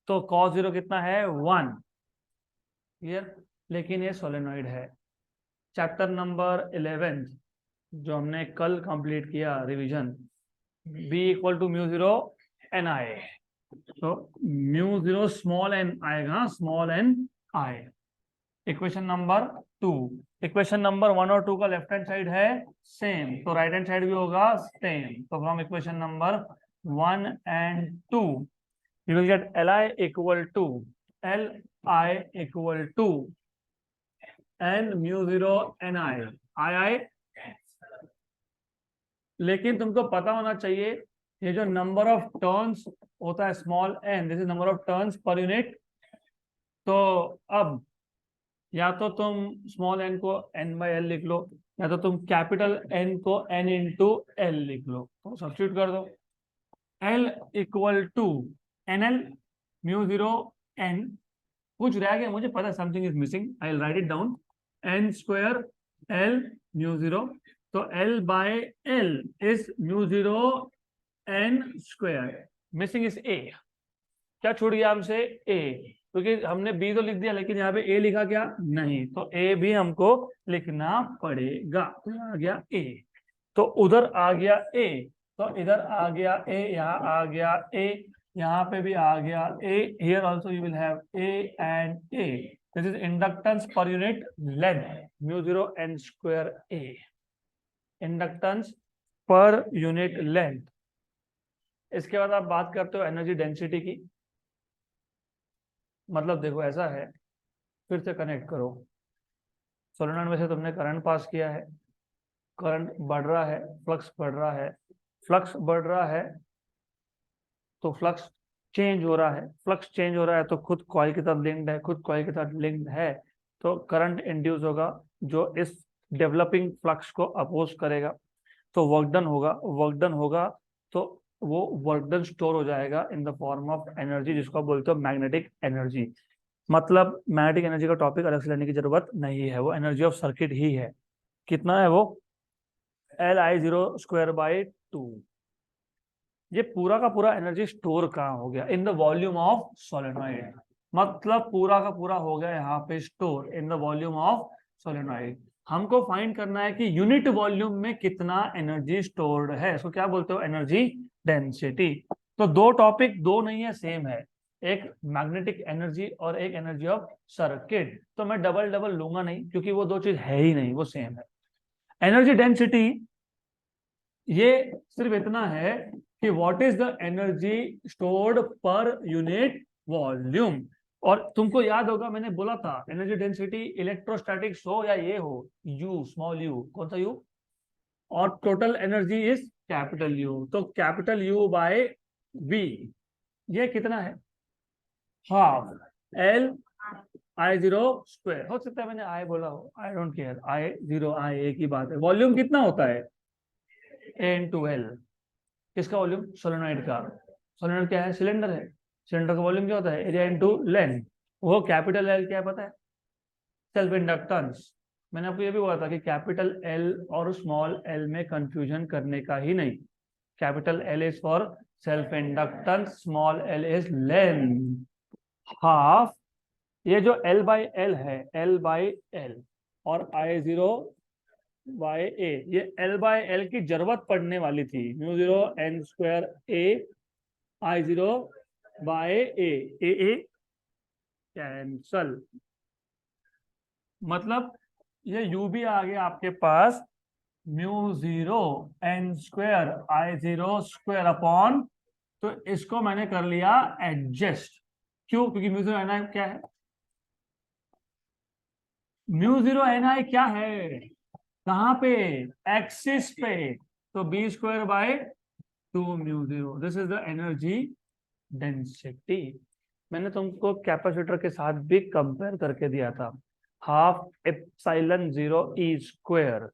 तो cos 0 कितना है? 1। क्लियर? लेकिन ये सोलेनॉइड है। चैप्टर नंबर 11 जो हमने कल कंप्लीट किया revision, B equal to mu 0 N I. तो म्यू 0 स्मॉल एन आएगा, small N I. Equation number 2। Equation number 1 और 2 का लेफ्ट हैंड साइड है सेम, तो राइट हैंड साइड भी होगा सेम। तो from equation number 1 and 2 you will get Li equal to Li equal to n mu 0 N I. लेकिन तुमको पता होना चाहिए ये जो नंबर ऑफ टर्न्स होता है small N, this is number of turns per unit. तो अब या तो तुम स्मॉल एन को एन बाई एल लिख लो, या तो तुम कैपिटल एन को एन इंटू एल लिख लो। तो सब्स्टिट्यूट कर दो। L equal to N L mu 0 N, कुछ रह गया मुझे पता, something is missing, I will write it down. N square L mu 0, तो L bye L is mu 0 N square. Missing is A। क्या छूट गया हमसे? A, क्योंकि हमने B तो लिख दिया लेकिन यहाँ पे A लिखा क्या? नहीं, तो A भी हमको लिखना पड़ेगा। तो आ गया A, तो उधर आ गया A, तो इधर आ गया A, यहाँ आ गया A, यहाँ पे भी आ गया A। Here also you will have A and A। This is inductance per unit length, mu 0 N square A। Inductance per unit length. इसके बाद आप बात करते हो एनर्जी डेंसिटी की। मतलब देखो ऐसा है, फिर से कनेक्ट करो। सोलेनॉइड में से तुमने करंट पास किया है, करंट बढ़ रहा है, फ्लक्स बढ़ रहा है, फ्लक्स बढ़ रहा है तो फ्लक्स चेंज हो रहा है, फ्लक्स चेंज हो रहा है तो खुद कॉइल के साथ लिंक्ड है, खुद कॉइल के साथ लिंक्ड है, तो करंट इंड्यूस होगा जो इस डेवलपिंग फ्लक्स को अपोज करेगा। तो वर्क डन होगा, वर्क डन होगा तो वो वर्क डन स्टोर हो जाएगा इन द फॉर्म ऑफ एनर्जी, जिसको बोलते हो मैग्नेटिक एनर्जी। मतलब मैग्नेटिक एनर्जी का टॉपिक अलग से लेने की जरूरत नहीं है, वो एनर्जी ऑफ सर्किट ही है। कितना है वो? Li0 square by 2। ये पूरा का पूरा एनर्जी स्टोर कहाँ हो गया? In the volume of solenoid. मतलब पूरा का पूरा हो गया यहाँ पे store in the volume of solenoid. हमको फाइंड करना है कि यूनिट वॉल्यूम में कितना एनर्जी स्टोर्ड है, इसको क्या बोलते हो? Energy density. तो दो टॉपिक दो नहीं है, सेम है, एक मैग्नेटिक एनर्जी और एक एनर्जी ऑफ सर्किट। तो मैं डबल डबल लूंगा नहीं, क्योंकि वो दो चीज है ही नहीं, वो सेम है। एनर्जी डेंसिटी ये सिर्फ इतना है कि what is the energy stored per unit volume. और तुमको याद होगा मैंने बोला था एनर्जी डेंसिटी इलेक्ट्रोस्टैटिक्स हो या ये हो, यू स्मॉल यू, कौन सा यू, और total energy is capital U, तो कैपिटल यू बाय वी ये कितना है, half L I zero square. हो सकता है मैंने आई बोला हो, I don't care, I zero I एक ही बात है। वॉल्यूम कितना होता है, ए इंटू एल। किसका वॉल्यूम, सोलेनोइड का। सोलेनोइड क्या है, सिलेंडर है। सिलेंडर का वॉल्यूम क्या होता है, एरिया इंटू लेंथ। वो कैपिटल एल क्या है पता है, सेल्फ इंडक्टेंस। मैंने आपको ये भी बोला था कि कैपिटल एल और स्मॉल एल में कंफ्यूजन करने का ही नहीं। Capital L is for self inductance, small L is length. Half, ये जो एल बाई एल है, एल बाई एल और आई जीरो बाय ए, ये एल बाय एल की जरूरत पड़ने वाली थी, mu zero N square A I zero by A cancel. मतलब ये यू भी आ गया आपके पास, mu zero N square I zero square upon, तो इसको मैंने कर लिया एडजस्ट। क्यों, क्योंकि म्यू जीरो एन आई क्या है, म्यू जीरो एन आई क्या है, कहाँ पे, एक्सिस पे, तो B square by 2 mu zero, this is the energy density. मैंने तुमको कैपेसिटर के साथ भी कंपेयर करके दिया था, half epsilon zero E square.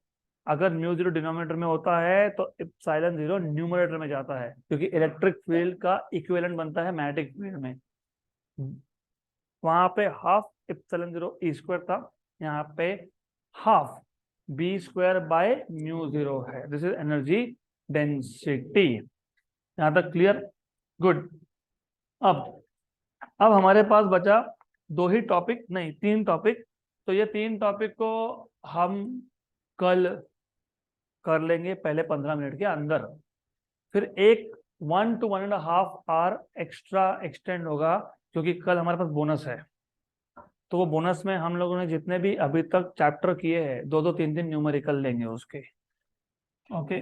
अगर म्यू जीरो डिनोमिनेटर में होता है तो एप्सिलॉन जीरो न्यूमरेटर में जाता है, क्योंकि इलेक्ट्रिक फील्ड का इक्विवेलेंट बनता है मैग्नेटिक फील्ड में। वहां पे half epsilon zero E square था, यहाँ पे half B square by mu zero है। This is energy density. यहां तक क्लियर, गुड। अब हमारे पास बचा दो ही टॉपिक, नहीं 3 टॉपिक। तो ये 3 टॉपिक को हम कल कर लेंगे पहले 15 मिनट के अंदर। फिर एक 1 to 1.5 आवर एक्स्ट्रा एक्सटेंड होगा, क्योंकि कल हमारे पास बोनस है। तो वो बोनस में हम लोगों ने जितने भी अभी तक चैप्टर किए हैं 2-2 3-3 न्यूमेरिकल लेंगे उसके। ओके,